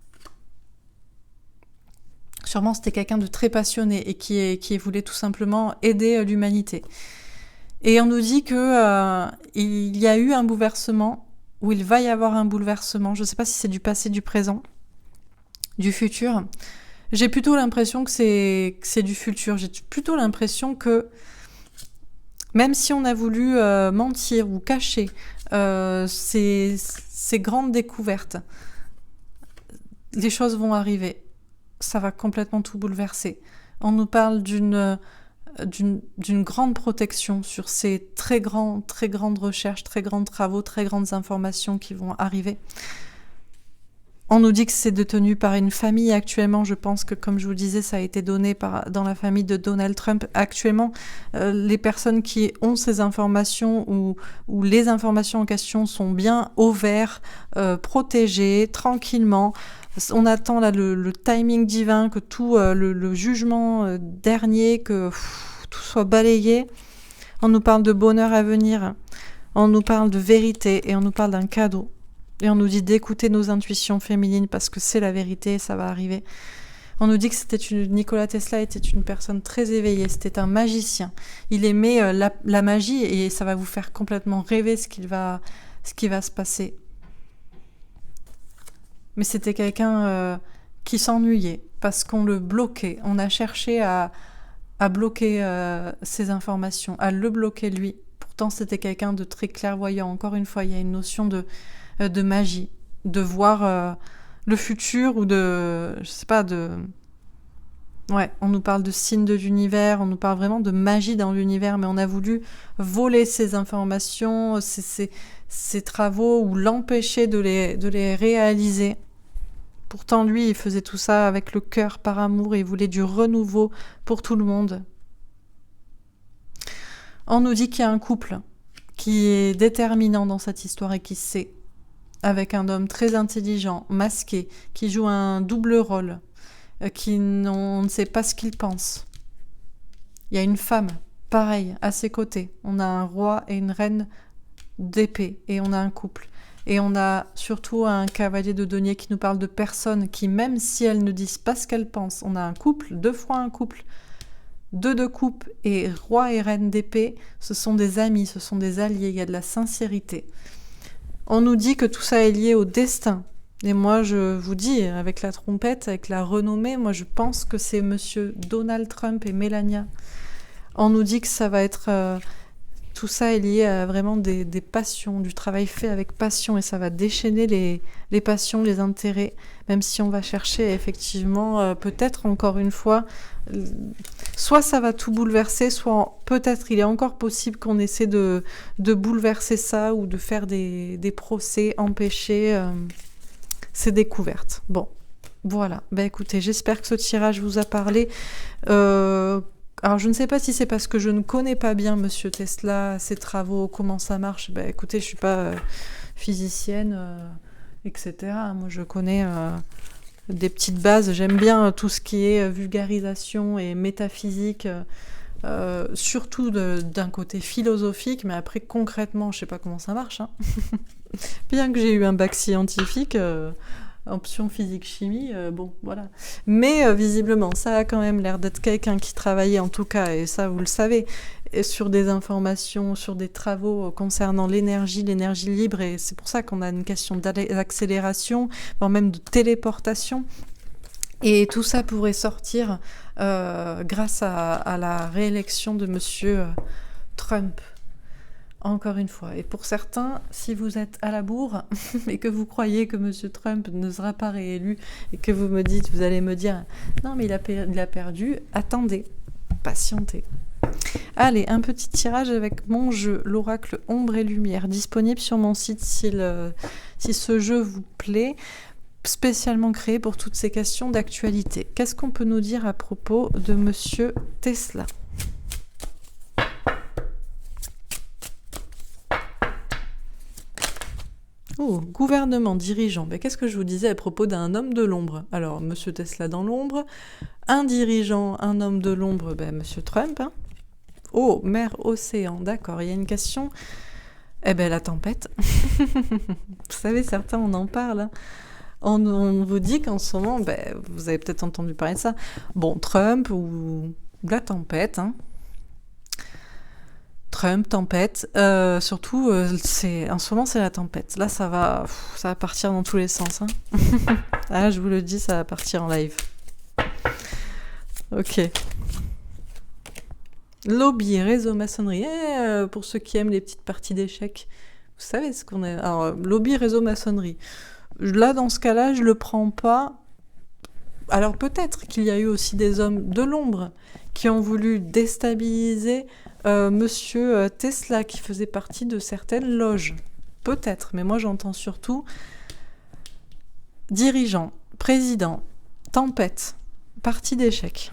Sûrement, c'était quelqu'un de très passionné et qui voulait tout simplement aider l'humanité. Et on nous dit que il y a eu un bouleversement, ou il va y avoir un bouleversement. Je ne sais pas si c'est du passé, du présent, du futur. J'ai plutôt l'impression que c'est du futur. J'ai plutôt l'impression que même si on a voulu mentir ou cacher ces grandes découvertes, les choses vont arriver. Ça va complètement tout bouleverser. On nous parle d'une grande protection sur ces très grandes recherches, très grands travaux, très grandes informations qui vont arriver. On nous dit que c'est détenu par une famille actuellement. Je pense que, comme je vous le disais, ça a été donné dans la famille de Donald Trump. Actuellement, les personnes qui ont ces informations ou les informations en question sont bien au vert, protégées, tranquillement. On attend là le timing divin, que tout le jugement dernier, que tout soit balayé. On nous parle de bonheur à venir, on nous parle de vérité et on nous parle d'un cadeau. Et on nous dit d'écouter nos intuitions féminines parce que c'est la vérité et ça va arriver. On nous dit que Nikola Tesla était une personne très éveillée, c'était un magicien. Il aimait la magie et ça va vous faire complètement rêver ce qui va se passer. Mais c'était quelqu'un qui s'ennuyait parce qu'on le bloquait. On a cherché à bloquer ces informations, à le bloquer lui. Pourtant, c'était quelqu'un de très clairvoyant. Encore une fois, il y a une notion de magie, de voir le futur ou Ouais, on nous parle de signes de l'univers, on nous parle vraiment de magie dans l'univers, mais on a voulu voler ces informations, ces travaux ou l'empêcher de les réaliser. Pourtant, lui, il faisait tout ça avec le cœur, par amour, et il voulait du renouveau pour tout le monde. On nous dit qu'il y a un couple qui est déterminant dans cette histoire et qui sait, avec un homme très intelligent, masqué, qui joue un double rôle, on ne sait pas ce qu'il pense. Il y a une femme, pareil, à ses côtés. On a un roi et une reine d'épée, et on a un couple. Et on a surtout un cavalier de denier qui nous parle de personnes qui, même si elles ne disent pas ce qu'elles pensent, on a un couple, 2 fois un couple, deux coupes et roi et reine d'épée, ce sont des amis, ce sont des alliés, il y a de la sincérité. On nous dit que tout ça est lié au destin. Et moi, je vous dis, avec la trompette, avec la renommée, moi, je pense que c'est monsieur Donald Trump et Melania. On nous dit que ça va être... tout ça est lié à vraiment des passions, du travail fait avec passion, et ça va déchaîner les passions, les intérêts, même si on va chercher effectivement, peut-être encore une fois, soit ça va tout bouleverser, soit peut-être il est encore possible qu'on essaie de bouleverser ça ou de faire des procès, empêcher ces découvertes. Bon, voilà. Ben écoutez, j'espère que ce tirage vous a parlé. Alors, je ne sais pas si c'est parce que je ne connais pas bien Monsieur Tesla, ses travaux, comment ça marche. Ben, écoutez, je ne suis pas physicienne, etc. Moi, je connais des petites bases. J'aime bien tout ce qui est vulgarisation et métaphysique. surtout d'un côté philosophique, mais après concrètement, je sais pas comment ça marche, hein. Bien que j'ai eu un bac scientifique, option physique-chimie, bon, voilà. Mais visiblement, ça a quand même l'air d'être quelqu'un qui travaillait, en tout cas, et ça, vous le savez, et sur des informations, sur des travaux concernant l'énergie libre, et c'est pour ça qu'on a une question d'accélération, voire même de téléportation. Et tout ça pourrait sortir grâce à la réélection de Monsieur Trump. Encore une fois. Et pour certains, si vous êtes à la bourre et que vous croyez que M. Trump ne sera pas réélu et que vous allez me dire « Non, mais il a perdu », attendez, patientez. Allez, un petit tirage avec mon jeu, l'oracle Ombre et Lumière, disponible sur mon site si ce jeu vous plaît, spécialement créé pour toutes ces questions d'actualité. Qu'est-ce qu'on peut nous dire à propos de M. Tesla ? Oh, gouvernement, dirigeant. Ben, qu'est-ce que je vous disais à propos d'un homme de l'ombre? Alors, Monsieur Tesla dans l'ombre, un dirigeant, un homme de l'ombre, ben, Monsieur Trump. Hein. Oh, mer, océan, d'accord. Il y a une question. Eh ben, la tempête. Vous savez, certains, on en parle. Hein. On vous dit qu'en ce moment, ben, vous avez peut-être entendu parler de ça. Bon, Trump ou la tempête, hein. Trump, tempête, surtout, en ce moment, c'est la tempête. Là, ça va partir dans tous les sens. Hein. Ah, je vous le dis, ça va partir en live. Ok. Lobby, réseau, maçonnerie. Pour ceux qui aiment les petites parties d'échecs, vous savez ce qu'on est. Alors, lobby, réseau, maçonnerie. Là, dans ce cas-là, je le prends pas. Alors, peut-être qu'il y a eu aussi des hommes de l'ombre qui ont voulu déstabiliser Monsieur Tesla, qui faisait partie de certaines loges. Peut-être, mais moi j'entends surtout dirigeant, président, tempête, partie d'échecs.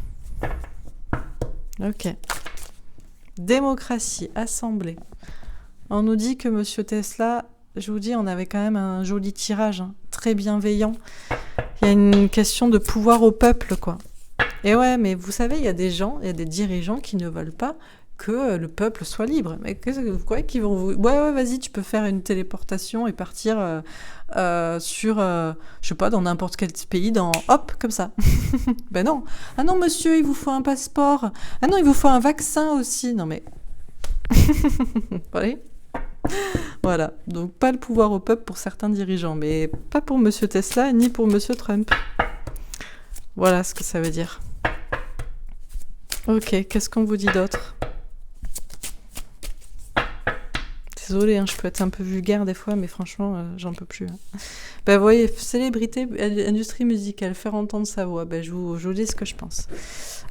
Ok. Démocratie, assemblée. On nous dit que Monsieur Tesla, je vous dis, on avait quand même un joli tirage, hein, très bienveillant. Il y a une question de pouvoir au peuple, quoi. Et ouais, mais vous savez, il y a des dirigeants qui ne veulent pas que le peuple soit libre. Mais qu'est-ce que vous croyez qu'ils vont vous... Ouais, vas-y, tu peux faire une téléportation et partir sur, je sais pas, dans n'importe quel pays, hop, comme ça. Ben non. Ah non, monsieur, il vous faut un passeport. Ah non, il vous faut un vaccin aussi. Non, mais... Allez. Voilà. Donc, pas le pouvoir au peuple pour certains dirigeants, mais pas pour monsieur Tesla, ni pour monsieur Trump. Voilà ce que ça veut dire. Ok, qu'est-ce qu'on vous dit d'autre? Désolée, hein, je peux être un peu vulgaire des fois, mais franchement, j'en peux plus. Hein. Ben, vous voyez, célébrité, industrie musicale, faire entendre sa voix. Ben, je vous dis ce que je pense.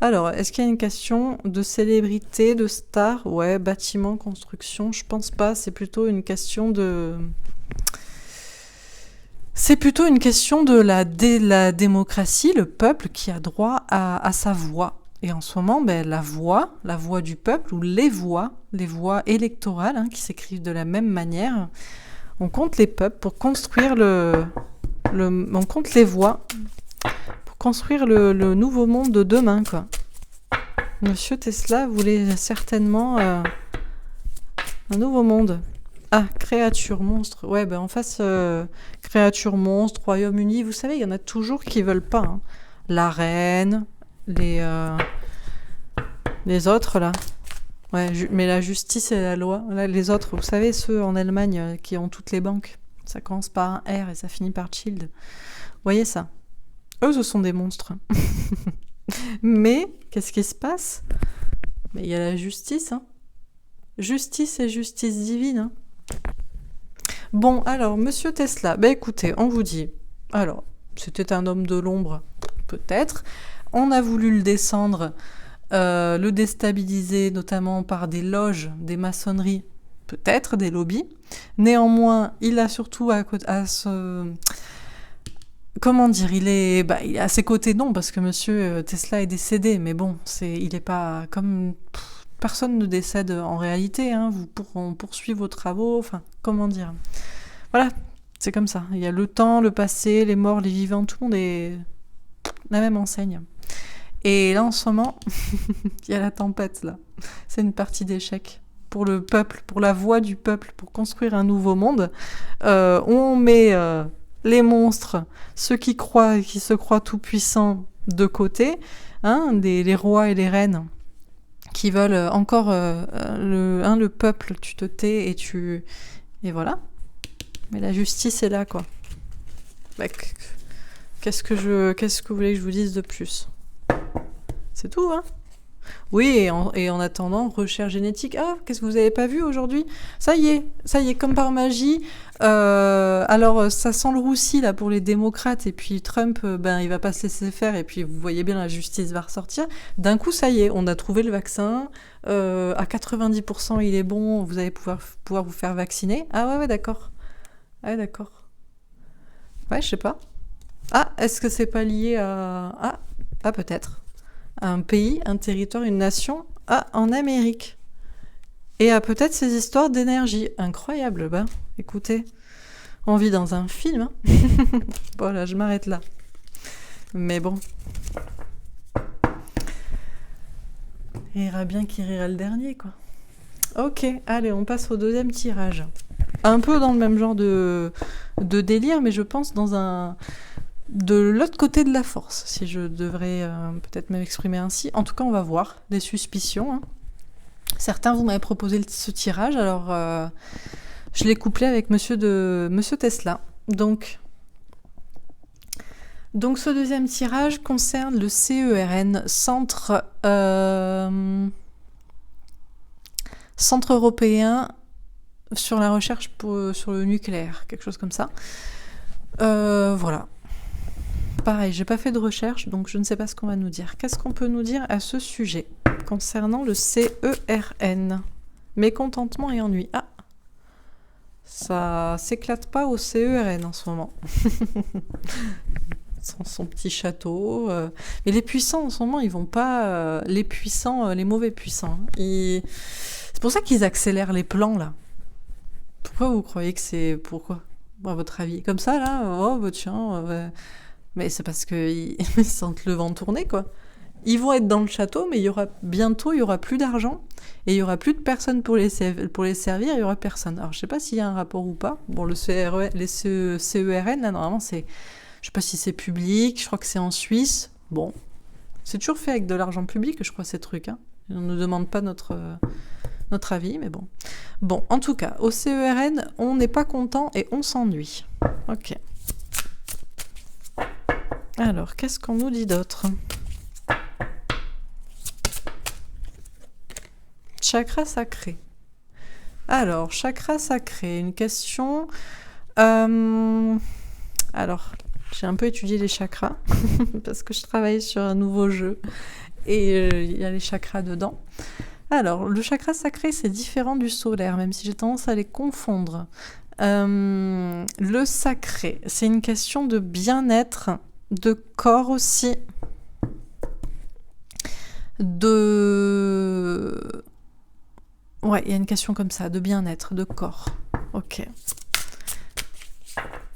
Alors, est-ce qu'il y a une question de célébrité, de star? Ouais, bâtiment, construction, je pense pas. C'est plutôt une question de... C'est plutôt une question de la démocratie, le peuple qui a droit à sa voix. Et en ce moment, ben, la voix du peuple, ou les voix électorales, hein, qui s'écrivent de la même manière, on compte les peuples pour construire on compte les voix pour construire le nouveau monde de demain, quoi. Monsieur Tesla voulait certainement un nouveau monde. Ah, créature, monstre. Ouais, ben en face, créature, monstre, Royaume-Uni, vous savez, il y en a toujours qui veulent pas. Hein. La reine, les autres, là. Ouais, mais la justice et la loi. Là, les autres, vous savez, ceux en Allemagne qui ont toutes les banques. Ça commence par un R et ça finit par Child. Vous voyez ça? Eux, ce sont des monstres. Mais, qu'est-ce qui se passe? Mais il y a la justice, hein. Justice et justice divine, hein. Bon, alors, monsieur Tesla, ben écoutez, on vous dit, alors, c'était un homme de l'ombre, peut-être, on a voulu le descendre, le déstabiliser, notamment par des loges, des maçonneries, peut-être, des lobbies, néanmoins, il a surtout à se... Comment dire, il est à ses côtés, non, parce que monsieur Tesla est décédé, mais bon, il est pas comme... Personne ne décède en réalité, hein, on poursuit vos travaux, enfin, comment dire. Voilà, c'est comme ça. Il y a le temps, le passé, les morts, les vivants, tout le monde est la même enseigne. Et là, en ce moment, il y a la tempête, là. C'est une partie d'échec pour le peuple, pour la voix du peuple, pour construire un nouveau monde. On met les monstres, ceux qui croient, qui se croient tout-puissants, de côté, hein, les rois et les reines qui veulent encore le peuple, tu te tais et voilà. Mais la justice est là, quoi. Bah, qu'est-ce que vous voulez que je vous dise de plus? C'est tout, hein? Oui, et en attendant, recherche génétique. Ah, qu'est-ce que vous avez pas vu aujourd'hui? Ça y est, comme par magie. Alors, ça sent le roussi là pour les démocrates, et puis Trump, il va pas se laisser faire, et puis vous voyez bien, la justice va ressortir. D'un coup, ça y est, on a trouvé le vaccin. À 90%, il est bon. Vous allez pouvoir vous faire vacciner. Ah ouais, d'accord. Ouais, d'accord. Ouais, je sais pas. Ah, est-ce que c'est pas lié à... Ah, peut-être. Un pays, un territoire, une nation, en Amérique. Et à peut-être ces histoires d'énergie. Incroyable, écoutez, on vit dans un film. Hein. Voilà, je m'arrête là. Mais bon. Il ira bien qui rira le dernier, quoi. Ok, allez, on passe au deuxième tirage. Un peu dans le même genre de délire, mais je pense de l'autre côté de la force, si je devrais peut-être m'exprimer ainsi. En tout cas, on va voir des suspicions. Hein. Certains, vous m'avez proposé ce tirage, alors je l'ai couplé avec Monsieur Tesla. Donc, ce deuxième tirage concerne le CERN, Centre européen sur la recherche sur le nucléaire, quelque chose comme ça. Voilà. Pareil, j'ai pas fait de recherche, donc je ne sais pas ce qu'on va nous dire. Qu'est-ce qu'on peut nous dire à ce sujet concernant le CERN? Mécontentement et ennui. Ah, ça s'éclate pas au CERN en ce moment. Son petit château. Mais les puissants en ce moment, ils vont pas... les puissants, les mauvais puissants. C'est pour ça qu'ils accélèrent les plans, là. Pourquoi vous croyez que c'est... Pourquoi, à votre avis? Comme ça, là, oh, tiens... Mais c'est parce qu'ils sentent le vent tourner, quoi. Ils vont être dans le château, mais bientôt, il y aura plus d'argent, et il y aura plus de personnes pour les servir, il y aura personne. Alors, je sais pas s'il y a un rapport ou pas. Bon, le CERN, là, normalement, c'est... Je sais pas si c'est public, je crois que c'est en Suisse. Bon, c'est toujours fait avec de l'argent public, je crois, ces trucs. Hein. On ne demande pas notre avis, mais bon. Bon, en tout cas, au CERN, on n'est pas content et on s'ennuie. Ok. Alors, qu'est-ce qu'on nous dit d'autre? Chakra sacré. Alors, chakra sacré, une question... Alors, j'ai un peu étudié les chakras, parce que je travaille sur un nouveau jeu, et il y a les chakras dedans. Alors, le chakra sacré, c'est différent du solaire, même si j'ai tendance à les confondre. Le sacré, c'est une question de bien-être, de corps aussi, Ouais, il y a une question comme ça, de bien-être, de corps. Ok.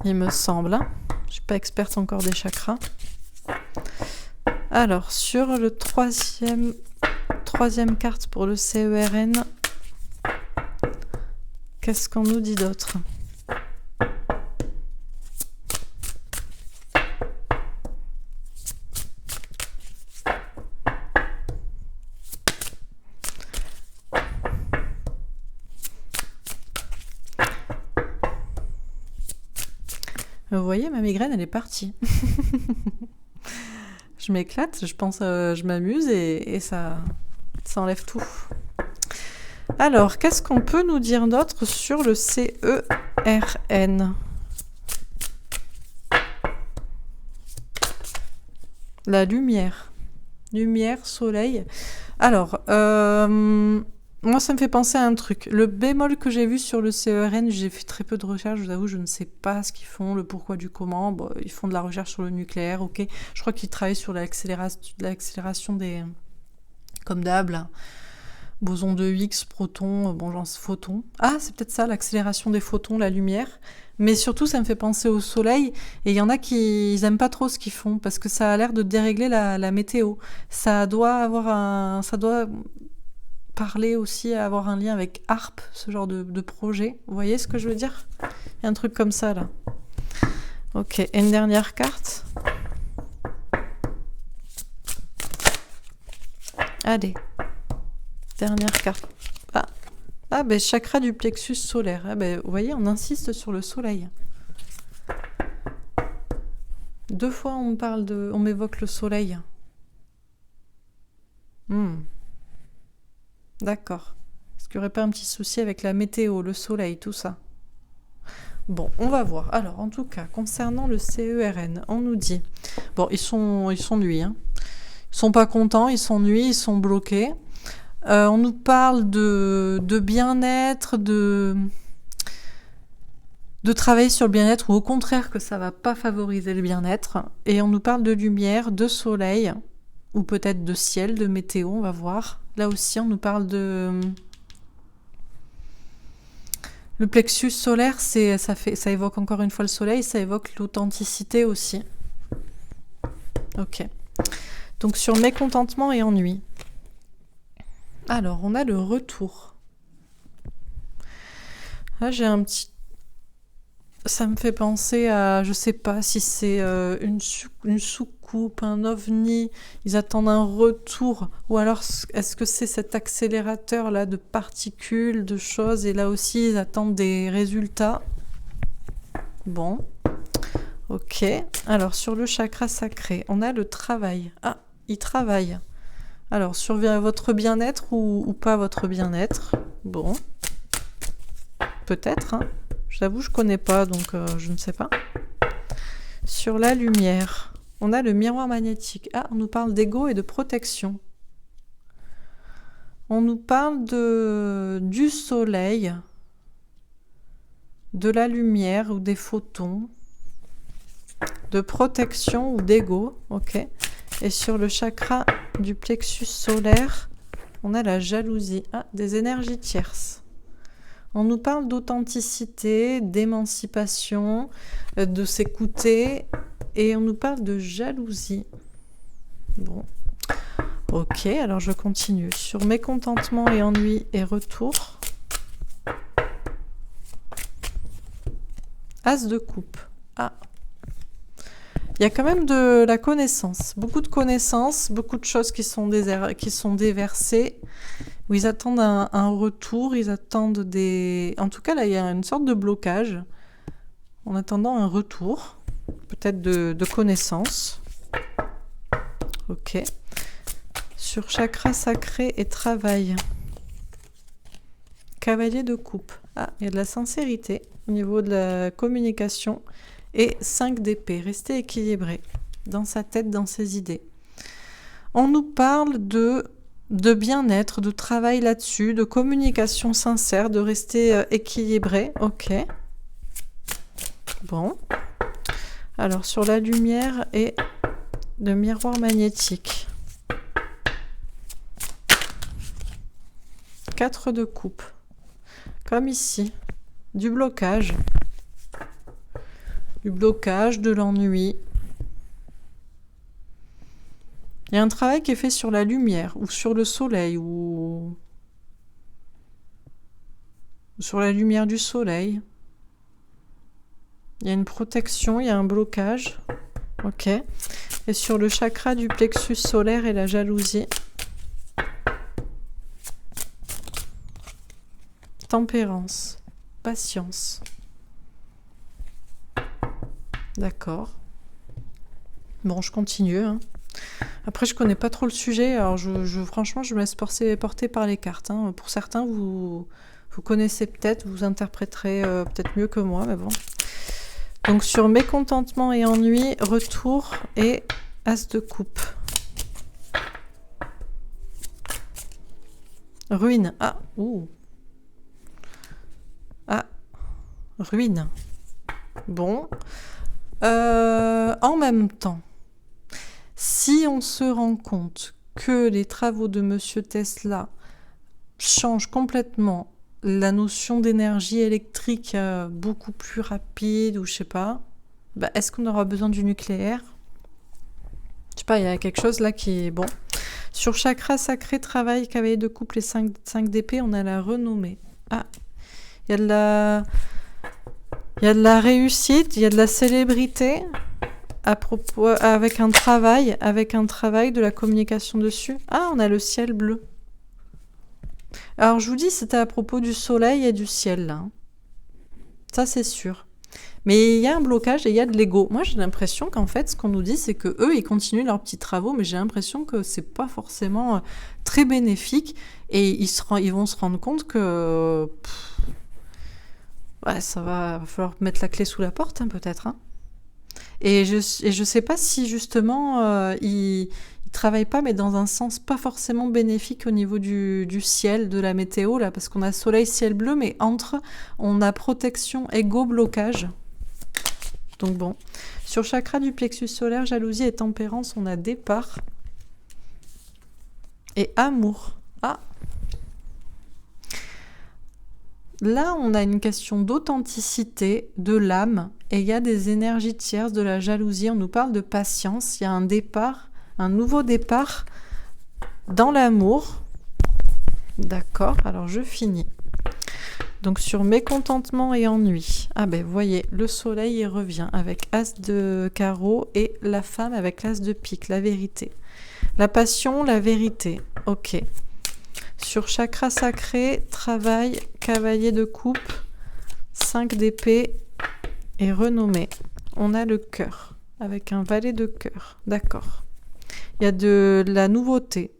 Il me semble. Je suis pas experte encore des chakras. Alors, sur le troisième carte pour le CERN, qu'est-ce qu'on nous dit d'autre? Vous voyez, ma migraine, elle est partie. Je m'éclate, je pense, je m'amuse et ça enlève tout. Alors, qu'est-ce qu'on peut nous dire d'autre sur le CERN? La lumière. Lumière, soleil. Alors, moi, ça me fait penser à un truc. Le bémol que j'ai vu sur le CERN, j'ai fait très peu de recherches, je vous avoue, je ne sais pas ce qu'ils font, le pourquoi du comment. Bon, ils font de la recherche sur le nucléaire, ok. Je crois qu'ils travaillent sur l'accélération des... Comme d'hab, là. Boson de Higgs, proton, bon, genre photons. Ah, c'est peut-être ça, l'accélération des photons, la lumière. Mais surtout, ça me fait penser au soleil. Et il y en a qui n'aiment pas trop ce qu'ils font parce que ça a l'air de dérégler la météo. Ça doit parler aussi, avoir un lien avec HARP, ce genre de projet. Vous voyez ce que je veux dire? Il y a un truc comme ça, là. Ok, et une dernière carte. Allez. Dernière carte. Ah ben chakra du plexus solaire. Ah, ben, vous voyez, on insiste sur le soleil. 2 fois on m'évoque le soleil. D'accord. Est-ce qu'il n'y aurait pas un petit souci avec la météo, le soleil, tout ça? Bon, on va voir. Alors, en tout cas, concernant le CERN, on nous dit... Bon, ils s'ennuient. Hein. Ils sont pas contents, ils s'ennuient, ils sont bloqués. On nous parle de bien-être, de travailler sur le bien-être, ou au contraire que ça va pas favoriser le bien-être. Et on nous parle de lumière, de soleil, ou peut-être de ciel, de météo, on va voir. Là aussi, on nous parle de... Le plexus solaire, ça évoque encore une fois le soleil, ça évoque l'authenticité aussi. Ok. Donc sur mécontentement et ennui. Alors, on a le retour. Là, j'ai un petit... Ça me fait penser à, je sais pas si c'est une soucoupe, un ovni, ils attendent un retour, ou alors est-ce que c'est cet accélérateur là de particules, de choses, et là aussi ils attendent des résultats. Bon, ok. Alors sur le chakra sacré, on a le travail. Ah, il travaille. Alors sur votre bien-être ou pas votre bien-être. Bon, peut-être, hein. J'avoue, je connais pas, donc je ne sais pas. Sur la lumière, on a le miroir magnétique. Ah, on nous parle d'ego et de protection. On nous parle du soleil, de la lumière ou des photons, de protection ou d'ego. Ok. Et sur le chakra du plexus solaire, on a la jalousie. Ah, des énergies tierces. On nous parle d'authenticité, d'émancipation, de s'écouter, et on nous parle de jalousie. Bon, ok, alors je continue. Sur mécontentement et ennui et retour. As de coupe. Ah, il y a quand même de la connaissance, beaucoup de choses qui sont déversées, où ils attendent un retour, ils attendent des... En tout cas, là, il y a une sorte de blocage, en attendant un retour, peut-être de connaissances. Ok. Sur chakra sacré et travail. Cavalier de coupe. Ah, il y a de la sincérité au niveau de la communication. Et 5 d'épée. Rester équilibré dans sa tête, dans ses idées. On nous parle de bien-être, de travail là-dessus, de communication sincère, de rester équilibré. Ok. Bon. Alors, sur la lumière et le miroir magnétique. 4 de coupe. Comme ici. Du blocage. De l'ennui. Il y a un travail qui est fait sur la lumière, ou sur le soleil, ou sur la lumière du soleil. Il y a une protection, il y a un blocage. Ok. Et sur le chakra du plexus solaire et la jalousie. Tempérance. Patience. D'accord. Bon, je continue. Hein. Après, je connais pas trop le sujet. Alors, franchement, je me laisse porter par les cartes. Hein. Pour certains, vous connaissez peut-être, vous interpréterez peut-être mieux que moi, mais bon. Donc, sur mécontentement et ennui, retour et as de coupe. Ruine. Ah, ouh. Ah, ruine. Bon. En même temps, si on se rend compte que les travaux de Monsieur Tesla change complètement la notion d'énergie électrique beaucoup plus rapide, ou je sais pas, bah, est-ce qu'on aura besoin du nucléaire? Je sais pas, il y a quelque chose là qui est bon. Sur chakra sacré, travail, cavalier de couple et 5 d'épée, on a la renommée. Ah, il y a de la... Il y a de la réussite, il y a de la célébrité à propos, avec un travail, de la communication dessus. Ah, on a le ciel bleu. Alors, je vous dis, c'était à propos du soleil et du ciel, là. Ça, c'est sûr. Mais il y a un blocage et il y a de l'ego. Moi, j'ai l'impression qu'en fait, ce qu'on nous dit, c'est que eux, ils continuent leurs petits travaux, mais j'ai l'impression que c'est pas forcément très bénéfique et ils vont se rendre compte que ouais, va falloir mettre la clé sous la porte, hein, peut-être. Hein. Et je sais pas si justement ils travaillent pas, mais dans un sens pas forcément bénéfique au niveau du ciel, de la météo, là, parce qu'on a soleil, ciel bleu, mais on a protection, ego, blocage. Donc bon, sur chakra du plexus solaire, jalousie et tempérance, on a départ et amour. Ah, là, on a une question d'authenticité, de l'âme, et il y a des énergies tierces, de la jalousie. On nous parle de patience. Il y a un départ, un nouveau départ dans l'amour. D'accord, alors je finis. Donc sur mécontentement et ennui. Ah ben vous voyez, le soleil il revient avec as de carreau et la femme avec l'as de pique, la vérité. La passion, la vérité. Ok. Sur chakra sacré, travail, cavalier de coupe, 5 d'épée et renommée. On a le cœur avec un valet de cœur. D'accord. Il y a de la nouveauté,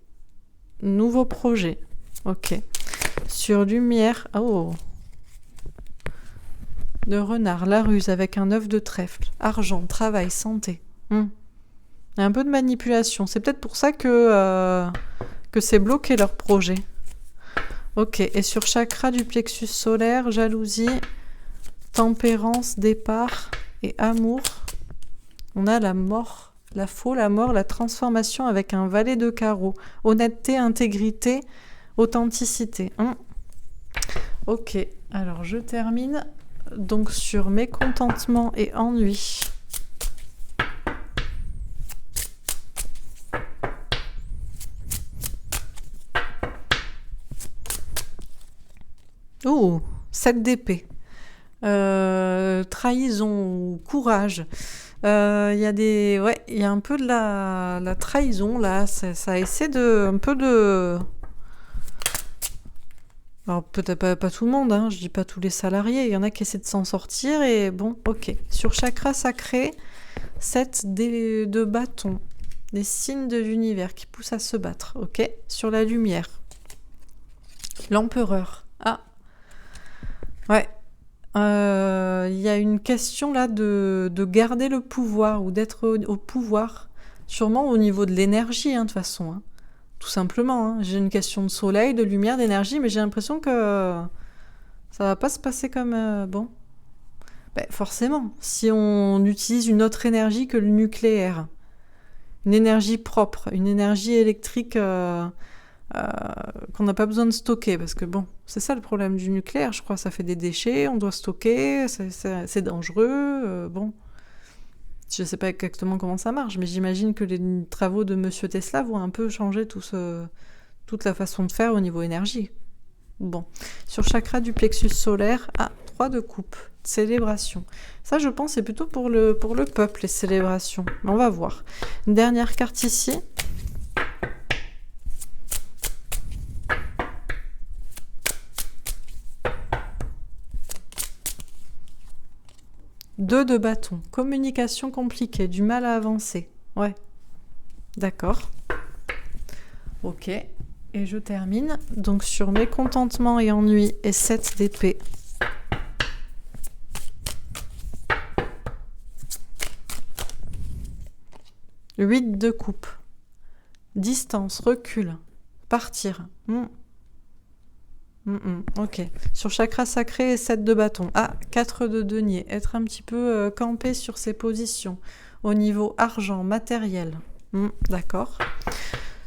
nouveau projet. Ok. Sur lumière, oh, de renard, la ruse avec un œuf de trèfle, argent, travail, santé. Il y a un peu de manipulation. C'est peut-être pour ça que c'est bloqué leur projet. Ok, et sur chakra du plexus solaire, jalousie, tempérance, départ et amour, on a la mort, la faux, la mort, la transformation avec un valet de carreau. Honnêteté, intégrité, authenticité. Ok, alors je termine donc sur mécontentement et ennui. Oh, 7 d'épée. Trahison, courage. Il y a un peu de la trahison là. Ça essaie un peu de. Alors peut-être pas tout le monde, hein, je dis pas tous les salariés. Il y en a qui essaient de s'en sortir et bon, ok. Sur chakra sacré, 7 de bâtons, des signes de l'univers qui poussent à se battre, ok. Sur la lumière, l'empereur. Ah. Ouais. Y a une question là de garder le pouvoir ou d'être au pouvoir, sûrement au niveau de l'énergie, hein, de toute façon. Hein. Tout simplement. Hein. J'ai une question de soleil, de lumière, d'énergie, mais j'ai l'impression que ça va pas se passer comme... bon. Ben, forcément, si on utilise une autre énergie que le nucléaire, une énergie propre, une énergie électrique... qu'on n'a pas besoin de stocker, parce que bon, c'est ça le problème du nucléaire, je crois, ça fait des déchets, on doit stocker, c'est dangereux, bon. Je sais pas exactement comment ça marche, mais j'imagine que les travaux de Monsieur Tesla vont un peu changer toute la façon de faire au niveau énergie. Bon, sur chakra du plexus solaire, 3 de coupe, célébration. Ça, je pense, c'est plutôt pour le peuple, les célébrations. On va voir. Une dernière carte ici. Deux de bâton, communication compliquée, du mal à avancer. Ouais, d'accord. Ok, et je termine. Donc sur mécontentement et ennui et 7 d'épée. Huit de coupe. Distance, recul, partir. Ok. Sur chakra sacré et 7 de bâton. 4 de denier. Être un petit peu campé sur ses positions. Au niveau argent, matériel. D'accord.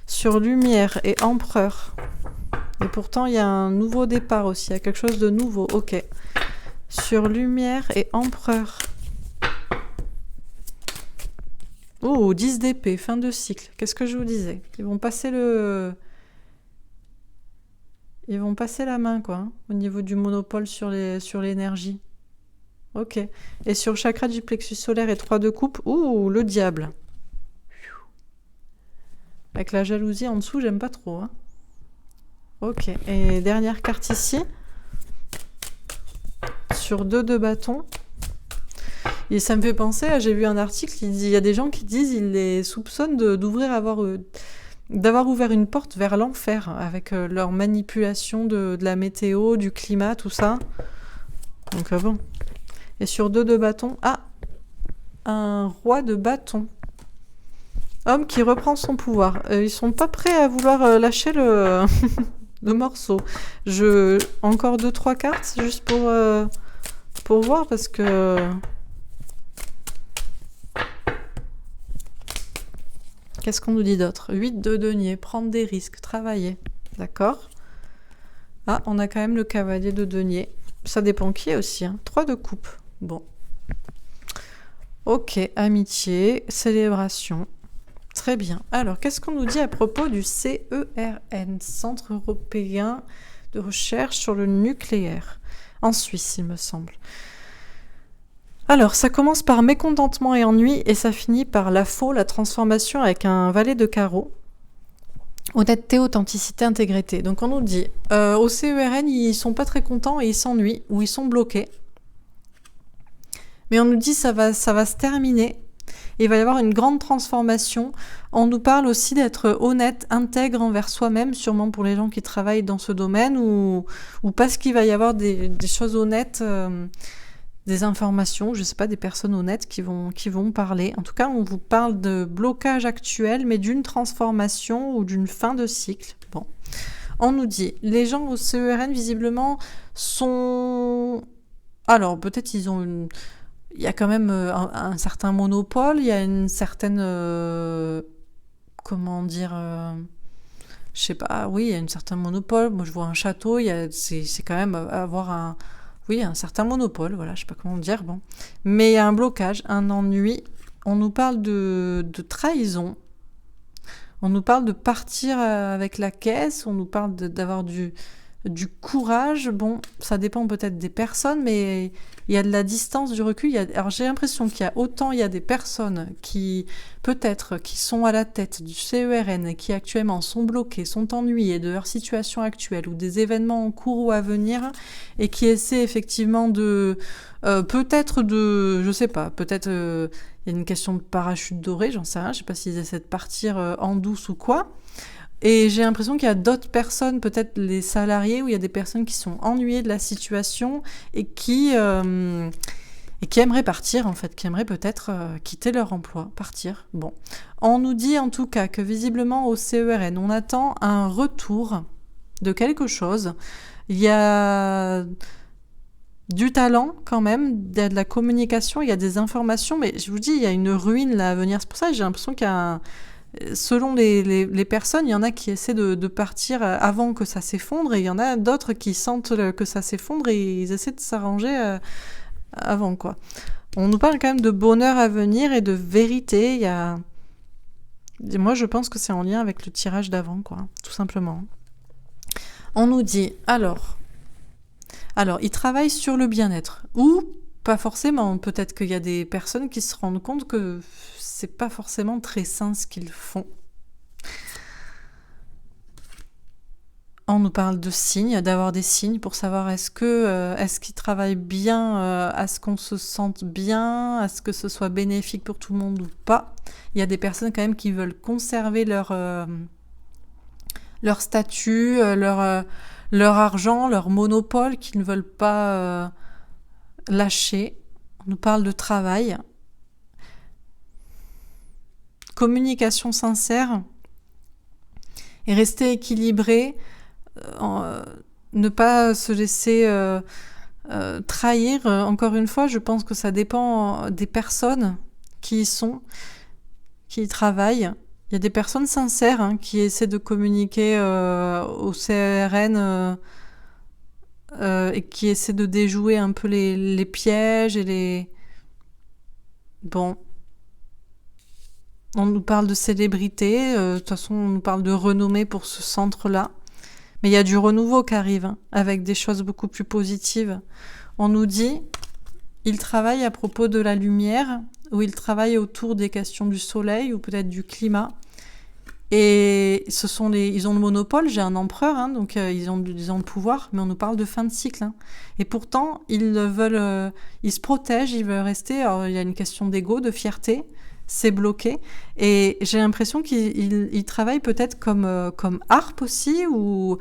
Sur lumière et empereur. Et pourtant, il y a un nouveau départ aussi. Il y a quelque chose de nouveau. Ok. Sur lumière et empereur. Oh, 10 d'épée, fin de cycle. Qu'est-ce que je vous disais? Ils vont passer la main, quoi, hein, au niveau du monopole sur l'énergie. Ok. Et sur le chakra du plexus solaire et 3 de coupe, ouh, le diable. Avec la jalousie en dessous, j'aime pas trop. Hein. Ok. Et dernière carte ici. Sur 2 de bâton. Et ça me fait penser, j'ai vu un article, il y a des gens qui disent ils les soupçonnent d'avoir ouvert une porte vers l'enfer avec leur manipulation de la météo, du climat, tout ça. Donc bon. Et sur 2 de bâton, un roi de bâton. Homme qui reprend son pouvoir. Ils sont pas prêts à vouloir lâcher le morceau. Encore 2-3 cartes juste pour voir parce que... Qu'est-ce qu'on nous dit d'autre? 8 de denier, prendre des risques, travailler. D'accord. On a quand même le cavalier de denier. Ça dépend qui aussi. Hein. 3 de coupe. Bon. Ok, amitié, célébration. Très bien. Alors, qu'est-ce qu'on nous dit à propos du CERN, Centre européen de recherche sur le nucléaire, en Suisse, il me semble. Alors, ça commence par mécontentement et ennui, et ça finit par la faux, la transformation avec un valet de carreau. Honnêteté, authenticité, intégrité. Donc on nous dit, au CERN, ils sont pas très contents et ils s'ennuient, ou ils sont bloqués. Mais on nous dit ça va se terminer. Il va y avoir une grande transformation. On nous parle aussi d'être honnête, intègre envers soi-même, sûrement pour les gens qui travaillent dans ce domaine, ou parce qu'il va y avoir des choses honnêtes, des informations, je ne sais pas, des personnes honnêtes qui vont parler. En tout cas, on vous parle de blocage actuel, mais d'une transformation ou d'une fin de cycle. Bon. On nous dit, les gens au CERN, visiblement, sont... Alors, peut-être ils ont il y a quand même un certain monopole, il y a une certaine... comment dire... je sais pas, oui, il y a un certain monopole. Moi, je vois un château, c'est quand même avoir un certain monopole, voilà, je sais pas comment dire, bon. Mais il y a un blocage, un ennui. On nous parle de trahison. On nous parle de partir avec la caisse. On nous parle d'avoir du courage. Bon, ça dépend peut-être des personnes, mais il y a de la distance, du recul. Alors j'ai l'impression qu'il y a des personnes qui, peut-être, qui sont à la tête du CERN et qui actuellement sont bloquées, sont ennuyées de leur situation actuelle ou des événements en cours ou à venir et qui essaient effectivement de... je sais pas, peut-être il y a une question de parachute doré, j'en sais rien, je sais pas s'ils essaient de partir en douce ou quoi. Et j'ai l'impression qu'il y a d'autres personnes, peut-être les salariés, où il y a des personnes qui sont ennuyées de la situation et qui aimeraient partir, en fait, qui aimeraient peut-être quitter leur emploi, partir. Bon. On nous dit en tout cas que visiblement au CERN, on attend un retour de quelque chose. Il y a du talent quand même, il y a de la communication, il y a des informations, mais je vous dis, il y a une ruine là à venir. C'est pour ça que j'ai l'impression qu'il y a selon les personnes, il y en a qui essaient de partir avant que ça s'effondre et il y en a d'autres qui sentent que ça s'effondre et ils essaient de s'arranger avant, quoi. On nous parle quand même de bonheur à venir et de vérité. Moi, je pense que c'est en lien avec le tirage d'avant, quoi, tout simplement. On nous dit, alors, ils travaillent sur le bien-être ou pas forcément. Peut-être qu'il y a des personnes qui se rendent compte que c'est pas forcément très sain ce qu'ils font. On nous parle de signes, d'avoir des signes pour savoir est-ce qu'ils travaillent bien, à ce qu'on se sente bien, à ce que ce soit bénéfique pour tout le monde ou pas. Il y a des personnes quand même qui veulent conserver leur statut, leur argent, leur monopole, qui ne veulent pas lâcher. On nous parle de travail. Communication sincère et rester équilibré, ne pas se laisser trahir. Encore une fois, je pense que ça dépend des personnes qui y sont, qui y travaillent. Il y a des personnes sincères hein, qui essaient de communiquer au CERN et qui essaient de déjouer un peu les pièges et les... Bon. On nous parle de célébrité, de toute façon on nous parle de renommée pour ce centre-là. Mais il y a du renouveau qui arrive, hein, avec des choses beaucoup plus positives. On nous dit, il travaille à propos de la lumière, ou il travaille autour des questions du soleil, ou peut-être du climat. Et ils ont le monopole, j'ai un empereur, hein, donc ils ont le pouvoir, mais on nous parle de fin de cycle. Hein. Et pourtant, ils se protègent, ils veulent rester. Alors, il y a une question d'ego, de fierté, c'est bloqué. Et j'ai l'impression qu'ils travaillent peut-être comme harpe aussi, ou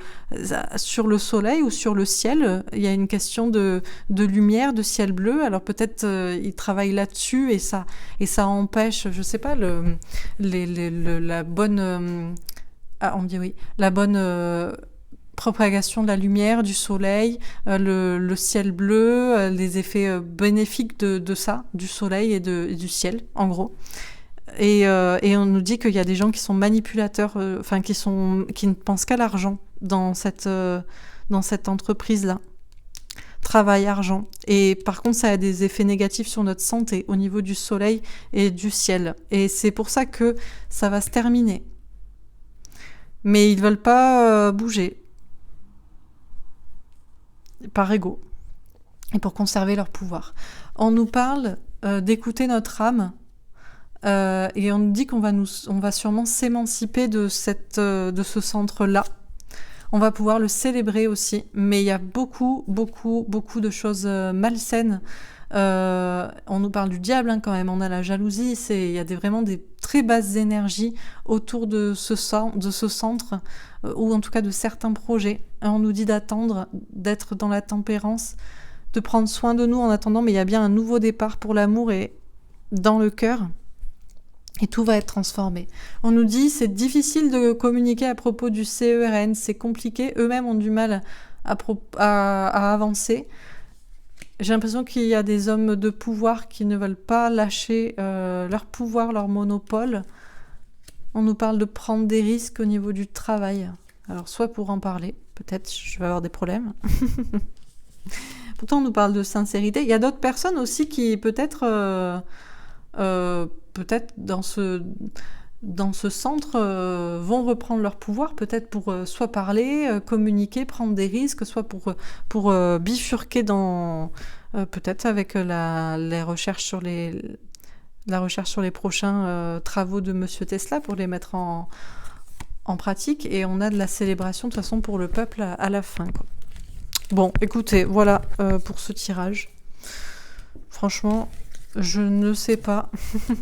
sur le soleil ou sur le ciel. Il y a une question de lumière, de ciel bleu. Alors peut-être ils travaillent là-dessus et ça empêche, je sais pas, la bonne... on dit oui, la bonne... propagation de la lumière, du soleil, le ciel bleu, les effets bénéfiques de ça, du soleil et du ciel, en gros. Et on nous dit qu'il y a des gens qui sont manipulateurs, qui ne pensent qu'à l'argent dans cette entreprise-là. Travail, argent. Et par contre, ça a des effets négatifs sur notre santé au niveau du soleil et du ciel. Et c'est pour ça que ça va se terminer. Mais ils ne veulent pas bouger. Par ego, et pour conserver leur pouvoir. On nous parle d'écouter notre âme, et on nous dit qu'on va sûrement s'émanciper de ce centre-là. On va pouvoir le célébrer aussi, mais il y a beaucoup, beaucoup, beaucoup de choses malsaines. On nous parle du diable hein, quand même, on a la jalousie, il y a vraiment des très basses énergies autour de ce centre, ou en tout cas de certains projets. On nous dit d'attendre, d'être dans la tempérance, de prendre soin de nous en attendant, mais il y a bien un nouveau départ pour l'amour et dans le cœur, et tout va être transformé. On nous dit c'est difficile de communiquer à propos du CERN, c'est compliqué, eux-mêmes ont du mal à avancer. J'ai l'impression qu'il y a des hommes de pouvoir qui ne veulent pas lâcher leur pouvoir, leur monopole. On nous parle de prendre des risques au niveau du travail. Alors, soit pour en parler, peut-être je vais avoir des problèmes. Pourtant, on nous parle de sincérité. Il y a d'autres personnes aussi qui, peut-être dans ce centre, vont reprendre leur pouvoir, peut-être pour soit parler, communiquer, prendre des risques, soit pour bifurquer dans... peut-être avec la recherche sur les prochains travaux de Monsieur Tesla pour les mettre en pratique. Et on a de la célébration de toute façon pour le peuple à la fin, quoi. Bon, écoutez, voilà pour ce tirage. Franchement, je ne sais pas.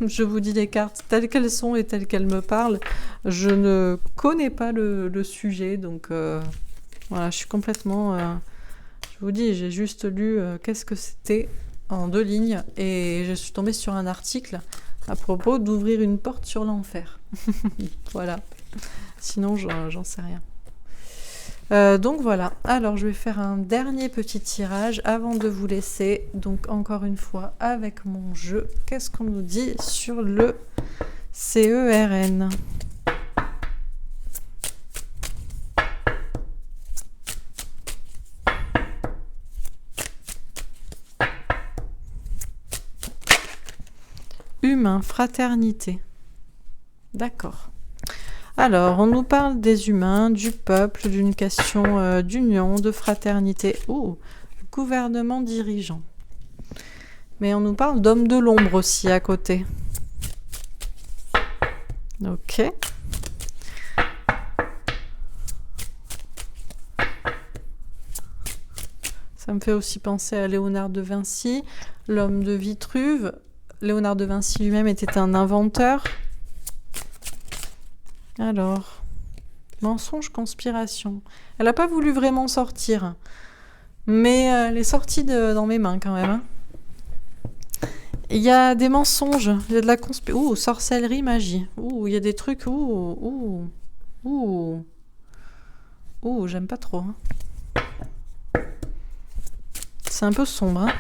Je vous dis les cartes telles qu'elles sont et telles qu'elles me parlent. Je ne connais pas le sujet, donc voilà, je suis complètement... je vous dis, j'ai juste lu qu'est-ce que c'était en 2 lignes et je suis tombée sur un article à propos d'ouvrir une porte sur l'enfer. Voilà. Sinon, j'en sais rien. Donc voilà, alors je vais faire un dernier petit tirage avant de vous laisser. Donc encore une fois avec mon jeu, qu'est-ce qu'on nous dit sur le CERN ? Humain, fraternité. D'accord. Alors, on nous parle des humains, du peuple, d'une question d'union, de fraternité. Ouh, gouvernement dirigeant. Mais on nous parle d'hommes de l'ombre aussi à côté. Ok. Ça me fait aussi penser à Léonard de Vinci, l'homme de Vitruve. Léonard de Vinci lui-même était un inventeur. Alors, mensonge, conspiration. Elle n'a pas voulu vraiment sortir, mais elle est sortie dans mes mains quand même. Hein. Il y a des mensonges, il y a de la conspiration. Ouh, sorcellerie, magie. Ouh, il y a des trucs. Ouh, j'aime pas trop. Hein. C'est un peu sombre. Hein.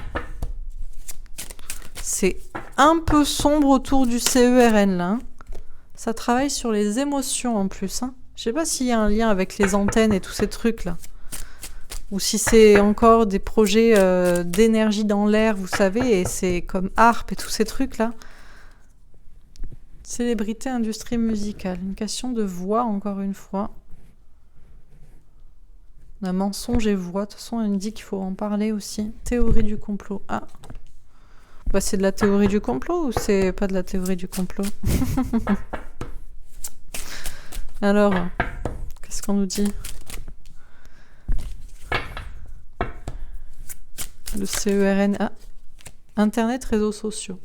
C'est un peu sombre autour du CERN là. Hein. Ça travaille sur les émotions en plus. Hein. Je sais pas s'il y a un lien avec les antennes et tous ces trucs-là. Ou si c'est encore des projets d'énergie dans l'air, vous savez, et c'est comme harpe et tous ces trucs-là. Célébrité, industrie musicale. Une question de voix, encore une fois. Un mensonge et voix. De toute façon, elle me dit qu'il faut en parler aussi. Théorie du complot. Ah. Bah, c'est de la théorie du complot ou c'est pas de la théorie du complot? Alors, qu'est-ce qu'on nous dit? Le CERN. Ah. Internet, réseaux sociaux.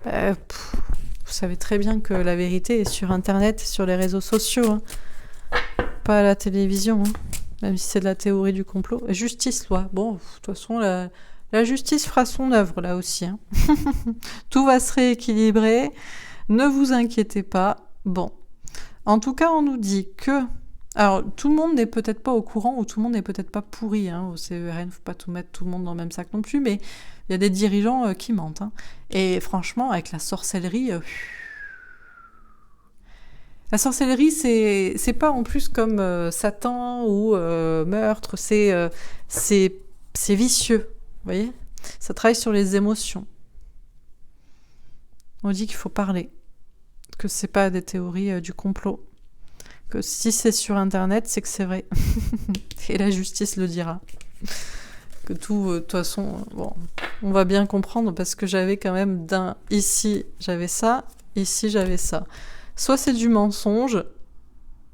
Vous savez très bien que la vérité est sur Internet et sur les réseaux sociaux. Hein. Pas à la télévision. Hein. Même si c'est de la théorie du complot. Justice, loi. Bon, de toute façon, la justice fera son œuvre là aussi. Hein. Tout va se rééquilibrer. Ne vous inquiétez pas. Bon. En tout cas, on nous dit que... Alors, tout le monde n'est peut-être pas au courant ou tout le monde n'est peut-être pas pourri. Hein, au CERN, il ne faut pas tout mettre tout le monde dans le même sac non plus. Mais il y a des dirigeants qui mentent. Hein. Et franchement, avec la sorcellerie... La sorcellerie, c'est pas en plus comme Satan ou meurtre, c'est vicieux, vous voyez? Ça travaille sur les émotions. On dit qu'il faut parler, que c'est pas des théories du complot, que si c'est sur Internet, c'est que c'est vrai. Et la justice le dira. Que tout, de toute façon, bon, on va bien comprendre parce que j'avais quand même ici j'avais ça, ici j'avais ça. Soit c'est du mensonge,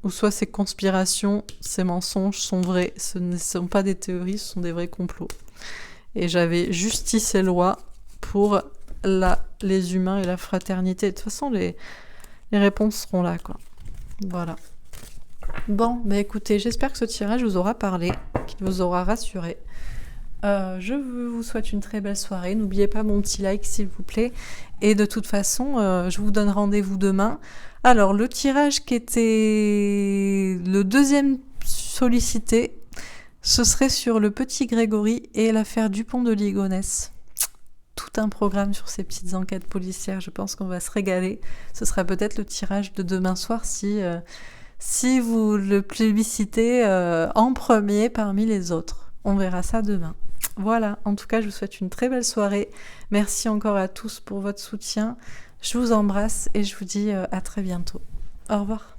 ou soit c'est conspiration, ces mensonges sont vrais, ce ne sont pas des théories, ce sont des vrais complots. Et j'avais justice et loi pour les humains et la fraternité. De toute façon, les réponses seront là, quoi. Voilà. Bon, bah écoutez, j'espère que ce tirage vous aura parlé, qu'il vous aura rassuré. Je vous souhaite une très belle soirée. N'oubliez pas mon petit like, s'il vous plaît. Et de toute façon, je vous donne rendez-vous demain. Alors, le tirage qui était le deuxième sollicité, ce serait sur le petit Grégory et l'affaire Dupont de Ligonnès. Tout un programme sur ces petites enquêtes policières. Je pense qu'on va se régaler. Ce sera peut-être le tirage de demain soir si vous le plébiscitez en premier parmi les autres. On verra ça demain. Voilà, en tout cas, je vous souhaite une très belle soirée. Merci encore à tous pour votre soutien. Je vous embrasse et je vous dis à très bientôt. Au revoir.